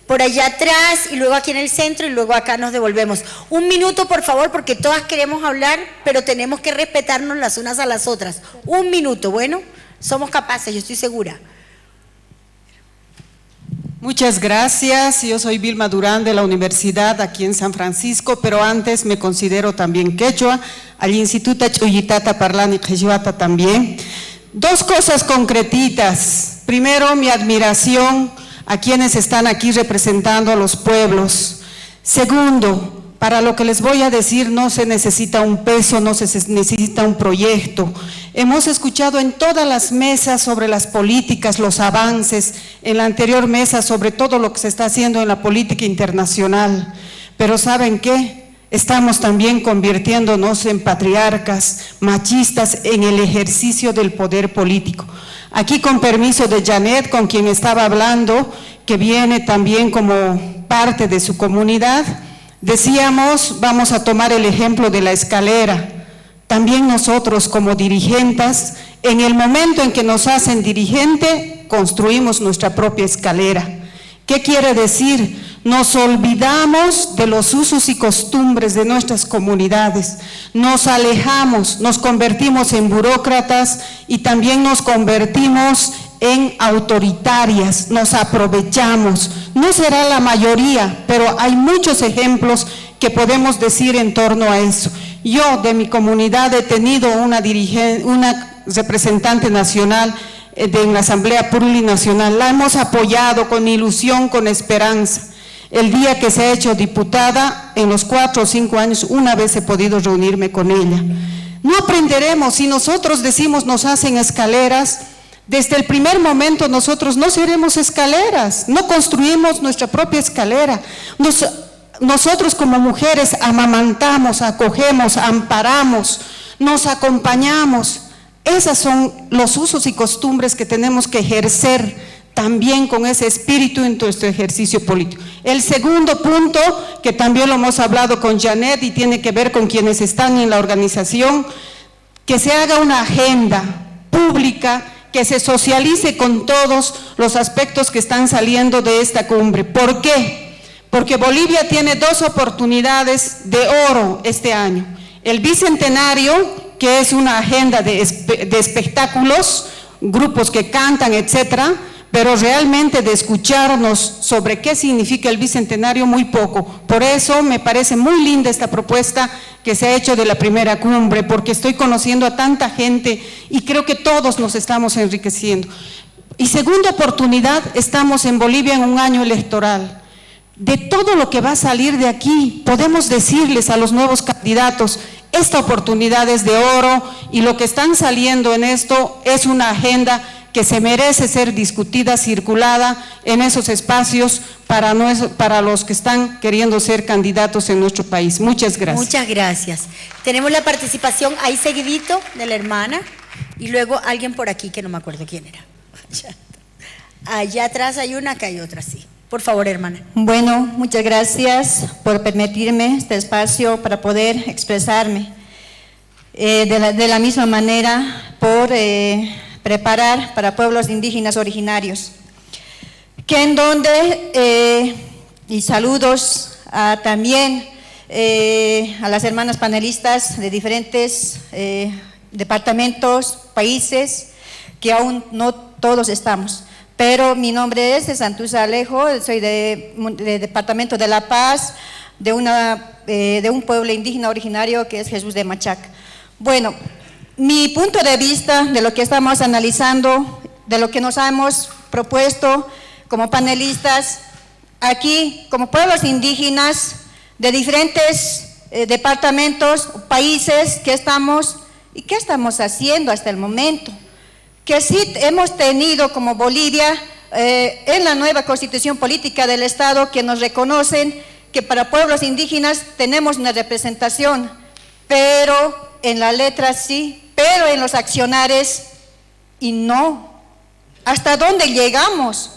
Por allá atrás y luego aquí en el centro y luego acá nos devolvemos. Un minuto, por favor, porque todas queremos hablar, pero tenemos que respetarnos las unas a las otras. Un minuto, bueno, somos capaces, yo estoy segura. Muchas gracias. Yo soy Vilma Durán de la Universidad aquí en San Francisco, pero antes me considero también quechua, al Instituto Chuyitata Parlani Quechuata también. Dos cosas concretitas. Primero, mi admiración a quienes están aquí representando a los pueblos. Segundo, para lo que les voy a decir no se necesita un peso, no se necesita un proyecto. Hemos escuchado en todas las mesas sobre las políticas, los avances, en la anterior mesa sobre todo lo que se está haciendo en la política internacional. Pero ¿saben qué? Estamos también convirtiéndonos en patriarcas, machistas en el ejercicio del poder político. Aquí, con permiso de Janet, con quien estaba hablando, que viene también como parte de su comunidad, decíamos, vamos a tomar el ejemplo de la escalera. También nosotros como dirigentes, en el momento en que nos hacen dirigente, construimos nuestra propia escalera. ¿Qué quiere decir? Nos olvidamos de los usos y costumbres de nuestras comunidades, nos alejamos, nos convertimos en burócratas y también nos convertimos en autoritarias, nos aprovechamos. No será la mayoría, pero hay muchos ejemplos que podemos decir en torno a eso. Yo de mi comunidad he tenido una representante nacional en la Asamblea Plurinacional, la hemos apoyado con ilusión, con esperanza. El día que se ha hecho diputada, en los 4 o 5 años, una vez he podido reunirme con ella. No aprenderemos si nosotros decimos nos hacen escaleras. Desde el primer momento nosotros no seremos escaleras, no construimos nuestra propia escalera. Nosotros como mujeres amamantamos, acogemos, amparamos, nos acompañamos. Esos son los usos y costumbres que tenemos que ejercer también con ese espíritu en nuestro ejercicio político. El segundo punto, que también lo hemos hablado con Janet y tiene que ver con quienes están en la organización, que se haga una agenda pública que se socialice con todos los aspectos que están saliendo de esta cumbre. ¿Por qué? Porque Bolivia tiene 2 oportunidades de oro este año. El bicentenario, que es una agenda de espectáculos, grupos que cantan, etcétera, pero realmente de escucharnos sobre qué significa el bicentenario, muy poco. Por eso me parece muy linda esta propuesta que se ha hecho de la primera cumbre, porque estoy conociendo a tanta gente y creo que todos nos estamos enriqueciendo. Y segunda oportunidad, estamos en Bolivia en un año electoral. De todo lo que va a salir de aquí, podemos decirles a los nuevos candidatos, esta oportunidad es de oro y lo que están saliendo en esto es una agenda que se merece ser discutida, circulada en esos espacios para los que están queriendo ser candidatos en nuestro país. Muchas gracias. Muchas gracias. Tenemos la participación ahí seguidito de la hermana y luego alguien por aquí que no me acuerdo quién era. Allá atrás hay una, acá hay otra, sí. Por favor, hermana. Bueno, muchas gracias por permitirme este espacio para poder expresarme. De la misma manera, por preparar para pueblos indígenas originarios. Que en donde, y saludos también a las hermanas panelistas de diferentes departamentos, países, que aún no todos estamos. Pero mi nombre es Santuza Alejo, soy de departamento de La Paz, de un pueblo indígena originario que es Jesús de Machac. Bueno, mi punto de vista de lo que estamos analizando, de lo que nos hemos propuesto como panelistas, aquí como pueblos indígenas de diferentes departamentos, países que estamos, y qué estamos haciendo hasta el momento. Que sí hemos tenido como Bolivia en la nueva constitución política del Estado que nos reconocen que para pueblos indígenas tenemos una representación, pero en la letra sí, pero en los accionares y no. ¿Hasta dónde llegamos?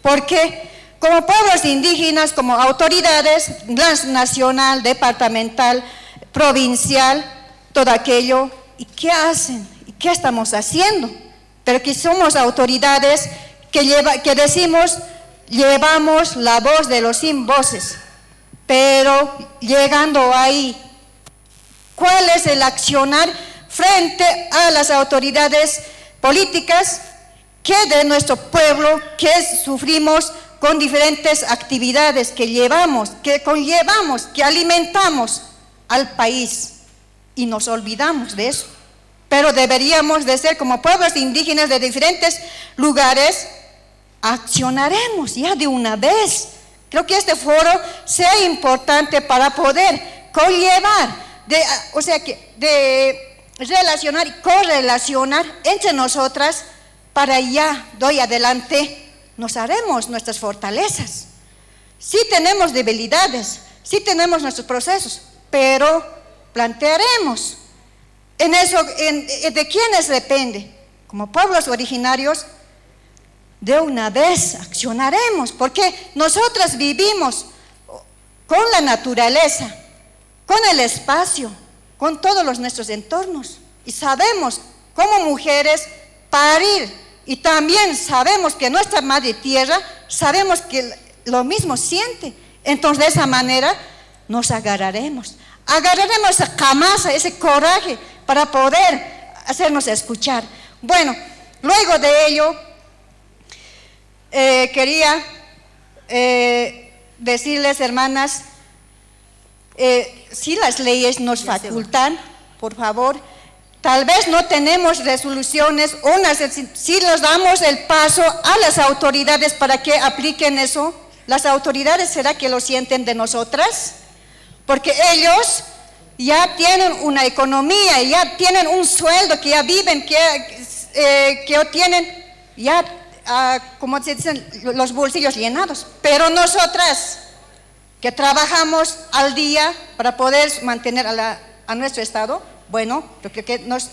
Porque como pueblos indígenas, como autoridades nacional, departamental, provincial, todo aquello, ¿y qué hacen? ¿Y qué estamos haciendo? Pero que somos autoridades que decimos, llevamos la voz de los sin voces, pero llegando ahí, ¿cuál es el accionar frente a las autoridades políticas que de nuestro pueblo, que sufrimos con diferentes actividades que llevamos, que conllevamos, que alimentamos al país y nos olvidamos de eso? Pero deberíamos de ser como pueblos indígenas de diferentes lugares, accionaremos ya de una vez. Creo que este foro sea importante para poder conllevar, de relacionar y correlacionar entre nosotras para ya, doy adelante, nos haremos nuestras fortalezas. Sí tenemos debilidades, sí tenemos nuestros procesos, pero plantearemos. En eso, ¿de quiénes depende? Como pueblos originarios, de una vez accionaremos, porque nosotras vivimos con la naturaleza, con el espacio, con todos nuestros entornos, y sabemos como mujeres parir, y también sabemos que nuestra madre tierra, sabemos que lo mismo siente. Entonces de esa manera nos agarraremos esa camasa, ese coraje, para poder hacernos escuchar. Bueno, luego de ello, quería decirles, hermanas, si las leyes nos facultan, por favor, tal vez no tenemos resoluciones, si les damos el paso a las autoridades para que apliquen eso, las autoridades, ¿será que lo sienten de nosotras? Porque ellos ya tienen una economía, ya tienen un sueldo, que ya viven, que tienen ya, como se dicen, los bolsillos llenados. Pero nosotras, que trabajamos al día para poder mantener a nuestro Estado, bueno, yo creo que nos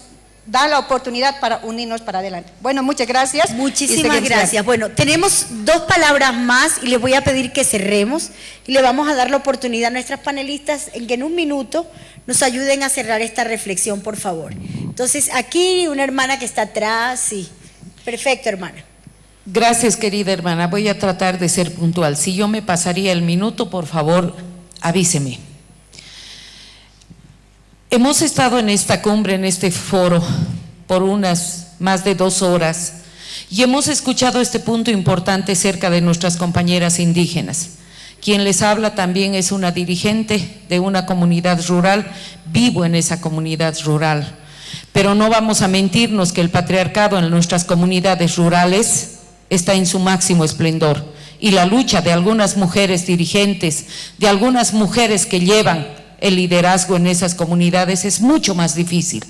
da la oportunidad para unirnos para adelante. Bueno, muchas gracias. Muchísimas gracias. Bueno, tenemos 2 palabras más y les voy a pedir que cerremos y le vamos a dar la oportunidad a nuestras panelistas en que en un minuto nos ayuden a cerrar esta reflexión, por favor. Entonces, aquí una hermana que está atrás, sí. Perfecto, hermana. Gracias, querida hermana. Voy a tratar de ser puntual. Si yo me pasaría el minuto, por favor, avíseme. Hemos estado en esta cumbre, en este foro, por unas más de 2 horas y hemos escuchado este punto importante cerca de nuestras compañeras indígenas. Quien les habla también es una dirigente de una comunidad rural, vivo en esa comunidad rural. Pero no vamos a mentirnos que el patriarcado en nuestras comunidades rurales está en su máximo esplendor y la lucha de algunas mujeres dirigentes, de algunas mujeres que llevan el liderazgo en esas comunidades es mucho más difícil.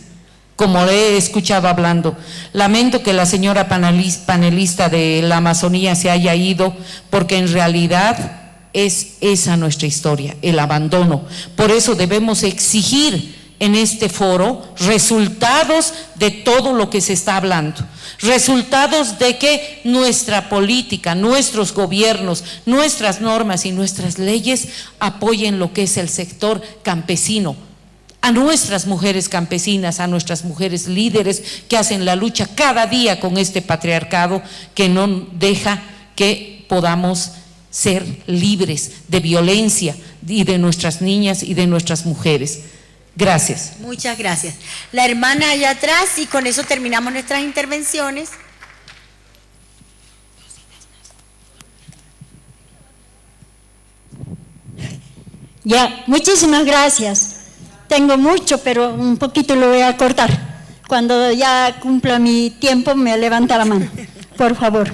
Como le he escuchado hablando, lamento que la señora panelista de la Amazonía se haya ido porque en realidad es esa nuestra historia, el abandono. Por eso debemos exigir en este foro resultados de todo lo que se está hablando, resultados de que nuestra política, nuestros gobiernos, nuestras normas y nuestras leyes apoyen lo que es el sector campesino, a nuestras mujeres campesinas, a nuestras mujeres líderes que hacen la lucha cada día con este patriarcado que no deja que podamos ser libres de violencia y de nuestras niñas y de nuestras mujeres. Gracias. Muchas gracias. La hermana allá atrás, y con eso terminamos nuestras intervenciones. Ya, muchísimas gracias. Tengo mucho, pero un poquito lo voy a cortar. Cuando ya cumpla mi tiempo, me levanta la mano, por favor.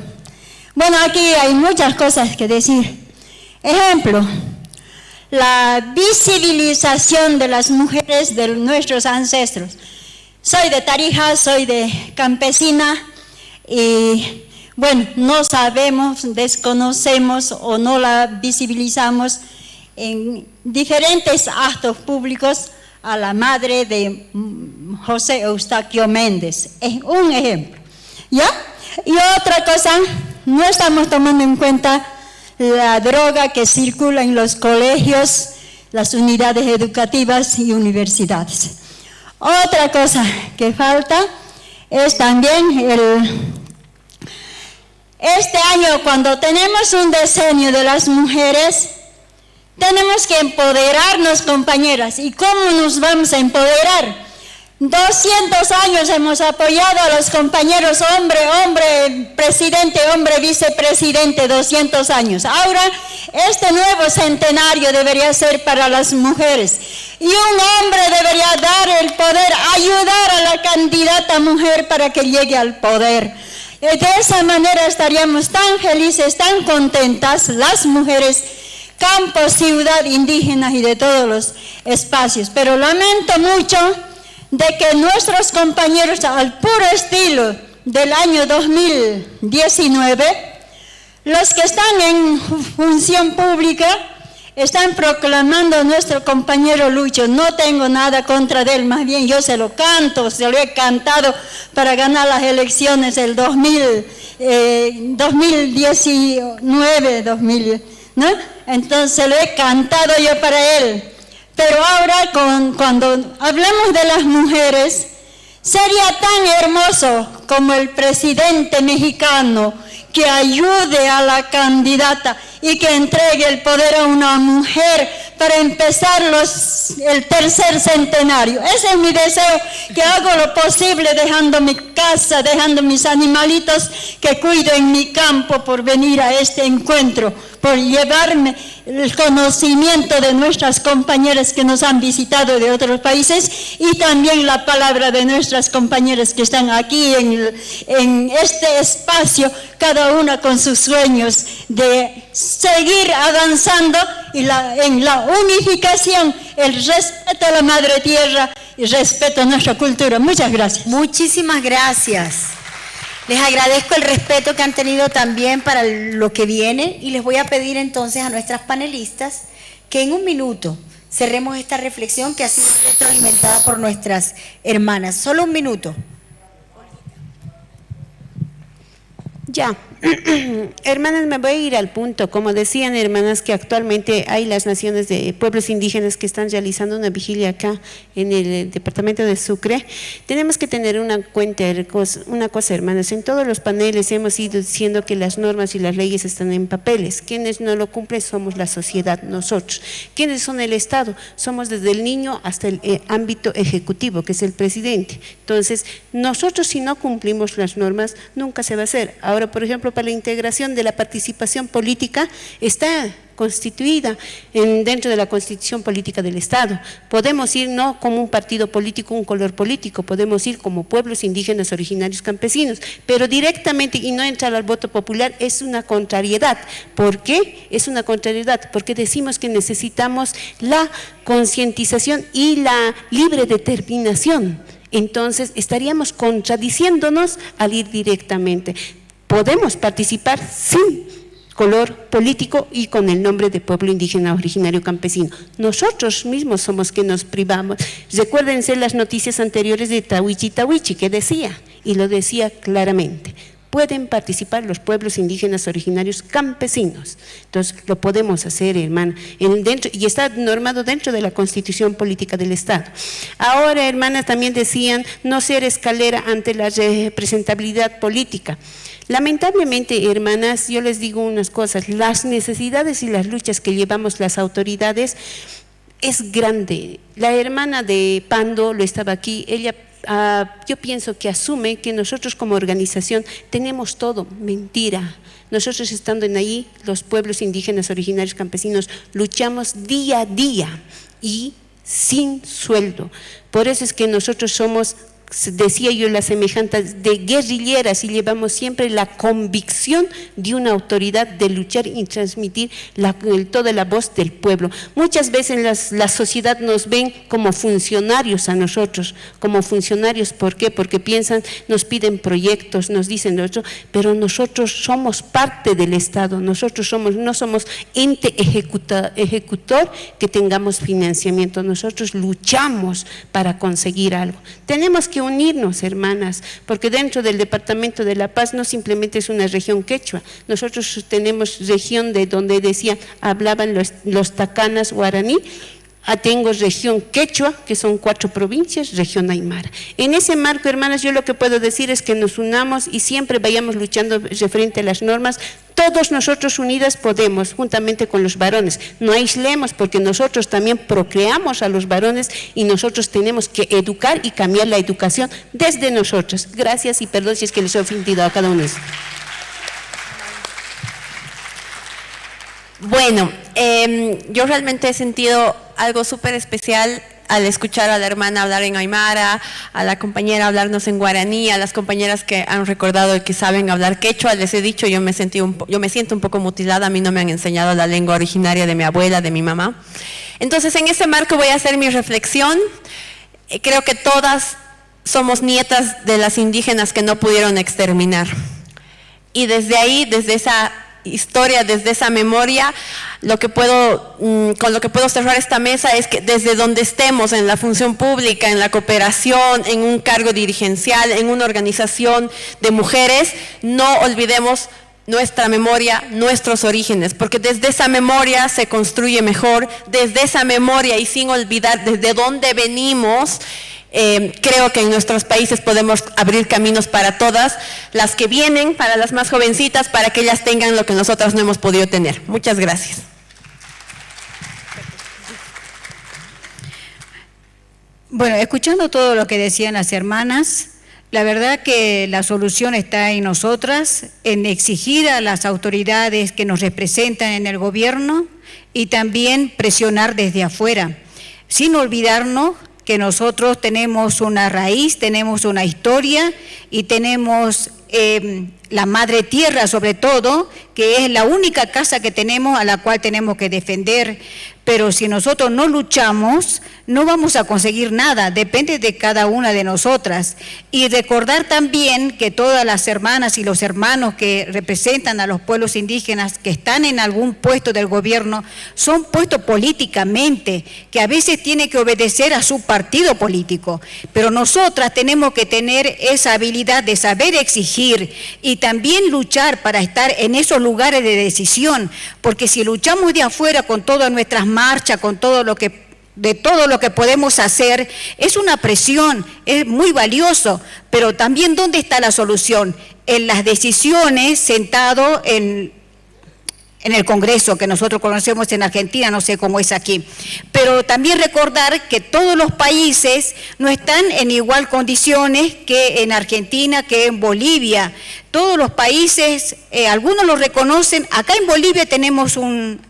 Bueno, aquí hay muchas cosas que decir. Ejemplo, la visibilización de las mujeres de nuestros ancestros. Soy de Tarija, soy de campesina y bueno, no sabemos, desconocemos o no la visibilizamos en diferentes actos públicos a la madre de José Eustaquio Méndez. Es un ejemplo, ¿ya? Y otra cosa, no estamos tomando en cuenta la droga que circula en los colegios, las unidades educativas y universidades. Otra cosa que falta es también este año, cuando tenemos un decenio de las mujeres, tenemos que empoderarnos, compañeras. ¿Y cómo nos vamos a empoderar? 200 años hemos apoyado a los compañeros, hombre, presidente, hombre, vicepresidente, 200 años. Ahora, este nuevo centenario debería ser para las mujeres. Y un hombre debería dar el poder, ayudar a la candidata mujer para que llegue al poder. De esa manera estaríamos tan felices, tan contentas, las mujeres, campo, ciudad, indígenas y de todos los espacios. Pero lamento mucho de que nuestros compañeros, al puro estilo del año 2019, los que están en función pública, están proclamando a nuestro compañero Lucho. No tengo nada contra de él, más bien yo se lo canto, se lo he cantado para ganar las elecciones el 2019, ¿no? Entonces lo he cantado yo para él. Pero ahora cuando hablamos de las mujeres, sería tan hermoso como el presidente mexicano que ayude a la candidata y que entregue el poder a una mujer para empezar el tercer centenario. Ese es mi deseo, que hago lo posible dejando mi casa, dejando mis animalitos que cuido en mi campo por venir a este encuentro, por llevarme el conocimiento de nuestras compañeras que nos han visitado de otros países y también la palabra de nuestras compañeras que están aquí en este espacio, cada una con sus sueños de seguir avanzando en la unificación, el respeto a la madre tierra y respeto a nuestra cultura. Muchas gracias. Muchísimas gracias. Les agradezco el respeto que han tenido también para lo que viene y les voy a pedir entonces a nuestras panelistas que en un minuto cerremos esta reflexión que ha sido retroalimentada por nuestras hermanas. Solo un minuto. Ya. Hermanas, me voy a ir al punto. Como decían, hermanas, que actualmente hay las naciones de pueblos indígenas que están realizando una vigilia acá en el departamento de Sucre. Tenemos que tener una cosa, hermanas. En todos los paneles hemos ido diciendo que las normas y las leyes están en papeles. Quienes no lo cumplen somos la sociedad, nosotros. ¿Quiénes son el Estado? Somos desde el niño hasta el ámbito ejecutivo, que es el presidente. Entonces, nosotros si no cumplimos las normas, nunca se va a hacer. Ahora, por ejemplo, para la integración de la participación política, está constituida dentro de la Constitución Política del Estado. Podemos ir no como un partido político, un color político, podemos ir como pueblos indígenas originarios campesinos, pero directamente y no entrar al voto popular es una contrariedad. ¿Por qué? Es una contrariedad porque decimos que necesitamos la concientización y la libre determinación. Entonces estaríamos contradiciéndonos al ir directamente. Podemos participar sin color político y con el nombre de pueblo indígena originario campesino. Nosotros mismos somos que nos privamos. Recuérdense las noticias anteriores de Tawichi que decía, y lo decía claramente, pueden participar los pueblos indígenas originarios campesinos. Entonces, lo podemos hacer, hermana, y está normado dentro de la Constitución Política del Estado. Ahora, hermanas, también decían no ser escalera ante la representabilidad política. Lamentablemente, hermanas, yo les digo unas cosas, las necesidades y las luchas que llevamos las autoridades es grande. La hermana de Pando lo estaba aquí, ella yo pienso que asume que nosotros como organización tenemos todo, mentira. Nosotros estando en ahí, los pueblos indígenas originarios campesinos, luchamos día a día y sin sueldo. Por eso es que nosotros somos, decía yo, las semejanzas de guerrilleras y llevamos siempre la convicción de una autoridad de luchar y transmitir toda la voz del pueblo. Muchas veces la sociedad nos ven como funcionarios a nosotros, como funcionarios. ¿Por qué? Porque piensan, nos piden proyectos, nos dicen otro, pero nosotros somos parte del Estado, nosotros no somos ente ejecutor que tengamos financiamiento, nosotros luchamos para conseguir algo. Tenemos que unirnos, hermanas, porque dentro del Departamento de La Paz no simplemente es una región quechua, nosotros tenemos región de donde decía, hablaban los tacanas guaraní, tengo región quechua, que son 4 provincias, región aymara. En ese marco, hermanas, yo lo que puedo decir es que nos unamos y siempre vayamos luchando referente a las normas. Todos nosotros unidas podemos, juntamente con los varones. No aislemos, porque nosotros también procreamos a los varones y nosotros tenemos que educar y cambiar la educación desde nosotros. Gracias y perdón si es que les he ofendido a cada uno. Bueno, yo realmente he sentido algo súper especial al escuchar a la hermana hablar en aymara, a la compañera hablarnos en guaraní, a las compañeras que han recordado y que saben hablar quechua. Les he dicho, yo me siento un poco mutilada, a mí no me han enseñado la lengua originaria de mi abuela, de mi mamá. Entonces, en ese marco voy a hacer mi reflexión. Creo que todas somos nietas de las indígenas que no pudieron exterminar. Y desde ahí, desde esa historia, desde esa memoria, con lo que puedo cerrar esta mesa es que desde donde estemos, en la función pública, en la cooperación, en un cargo dirigencial, en una organización de mujeres, no olvidemos nuestra memoria, nuestros orígenes, porque desde esa memoria se construye mejor, desde esa memoria y sin olvidar desde dónde venimos. Creo que en nuestros países podemos abrir caminos para todas las que vienen, para las más jovencitas, para que ellas tengan lo que nosotras no hemos podido tener. Muchas gracias. Bueno, escuchando todo lo que decían las hermanas, la verdad que la solución está en nosotras, en exigir a las autoridades que nos representan en el gobierno y también presionar desde afuera, sin olvidarnos que nosotros tenemos una raíz, tenemos una historia y tenemos la madre tierra sobre todo, que es la única casa que tenemos a la cual tenemos que defender. Pero si nosotros no luchamos, no vamos a conseguir nada, depende de cada una de nosotras. Y recordar también que todas las hermanas y los hermanos que representan a los pueblos indígenas que están en algún puesto del gobierno, son puestos políticamente, que a veces tienen que obedecer a su partido político. Pero nosotras tenemos que tener esa habilidad de saber exigir elegir y también luchar para estar en esos lugares de decisión, porque si luchamos de afuera con todas nuestras marchas, con todo lo que podemos hacer, es una presión, es muy valioso, pero también ¿dónde está la solución? En las decisiones, sentado en el Congreso, que nosotros conocemos en Argentina, no sé cómo es aquí. Pero también recordar que todos los países no están en igual condiciones que en Argentina, que en Bolivia. Todos los países, algunos lo reconocen. Acá en Bolivia tenemos un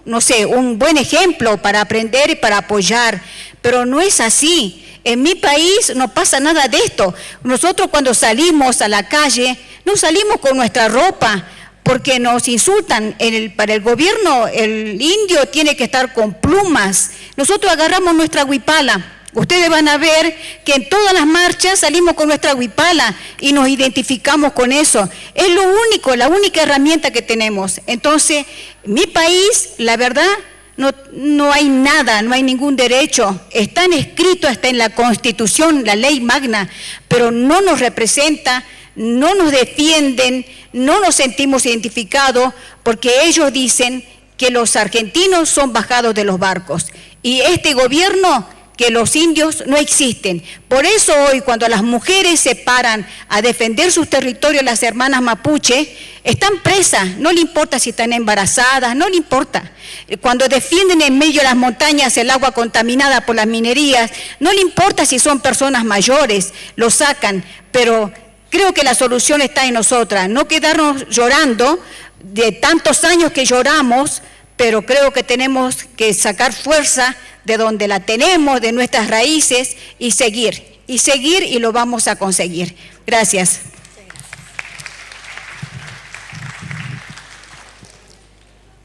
buen ejemplo para aprender y para apoyar, pero no es así. En mi país no pasa nada de esto. Nosotros cuando salimos a la calle, no salimos con nuestra ropa, porque nos insultan. Para el gobierno el indio tiene que estar con plumas. Nosotros agarramos nuestra huipala. Ustedes van a ver que en todas las marchas salimos con nuestra huipala y nos identificamos con eso. Es lo único, la única herramienta que tenemos. Entonces, mi país, la verdad, no hay nada, no hay ningún derecho. Están escritos hasta en la Constitución, la ley magna, pero no nos representa, no nos defienden, no nos sentimos identificados, porque ellos dicen que los argentinos son bajados de los barcos. Y este gobierno, que los indios no existen. Por eso hoy, cuando las mujeres se paran a defender sus territorios, las hermanas mapuche, están presas, no le importa si están embarazadas, no le importa. Cuando defienden en medio de las montañas el agua contaminada por las minerías, no le importa si son personas mayores, lo sacan, pero creo que la solución está en nosotras, no quedarnos llorando de tantos años que lloramos, pero creo que tenemos que sacar fuerza de donde la tenemos, de nuestras raíces, y seguir, y lo vamos a conseguir. Gracias.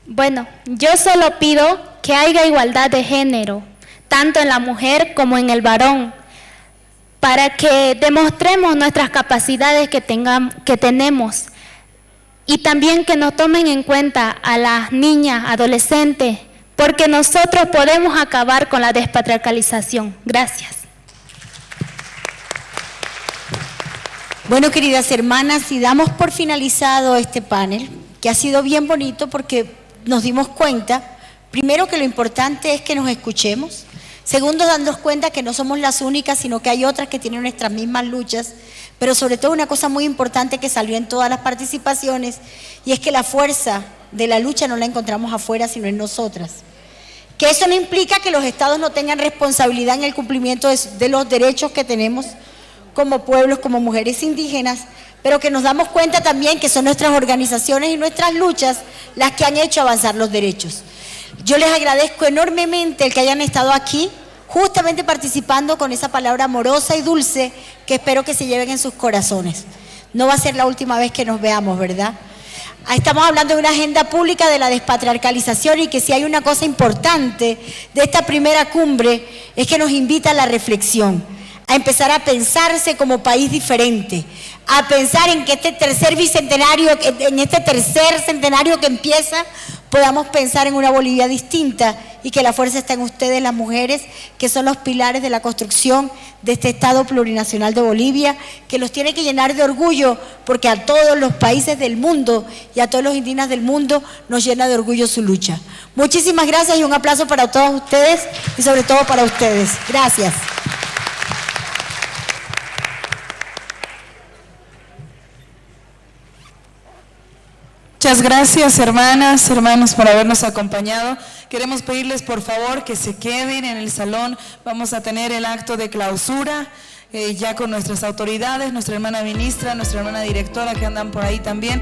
Bueno, yo solo pido que haya igualdad de género, tanto en la mujer como en el varón, para que demostremos nuestras capacidades que tenemos, y también que nos tomen en cuenta a las niñas, adolescentes, porque nosotros podemos acabar con la despatriarcalización. Gracias. Bueno, queridas hermanas, y damos por finalizado este panel, que ha sido bien bonito porque nos dimos cuenta, primero, que lo importante es que nos escuchemos. Segundo, darnos cuenta que no somos las únicas, sino que hay otras que tienen nuestras mismas luchas. Pero sobre todo una cosa muy importante que salió en todas las participaciones, y es que la fuerza de la lucha no la encontramos afuera, sino en nosotras. Que eso no implica que los estados no tengan responsabilidad en el cumplimiento de los derechos que tenemos como pueblos, como mujeres indígenas, pero que nos damos cuenta también que son nuestras organizaciones y nuestras luchas las que han hecho avanzar los derechos. Yo les agradezco enormemente el que hayan estado aquí, justamente participando con esa palabra amorosa y dulce que espero que se lleven en sus corazones. No va a ser la última vez que nos veamos, ¿verdad? Estamos hablando de una agenda pública de la despatriarcalización, y que si hay una cosa importante de esta primera cumbre es que nos invita a la reflexión, a empezar a pensarse como país diferente, a pensar en que este tercer centenario que empieza, podamos pensar en una Bolivia distinta, y que la fuerza está en ustedes, las mujeres, que son los pilares de la construcción de este Estado plurinacional de Bolivia, que los tiene que llenar de orgullo, porque a todos los países del mundo y a todos los indígenas del mundo nos llena de orgullo su lucha. Muchísimas gracias y un aplauso para todos ustedes y sobre todo para ustedes. Gracias. Muchas gracias, hermanas, hermanos, por habernos acompañado. Queremos pedirles, por favor, que se queden en el salón. Vamos a tener el acto de clausura ya con nuestras autoridades, nuestra hermana ministra, nuestra hermana directora, que andan por ahí también.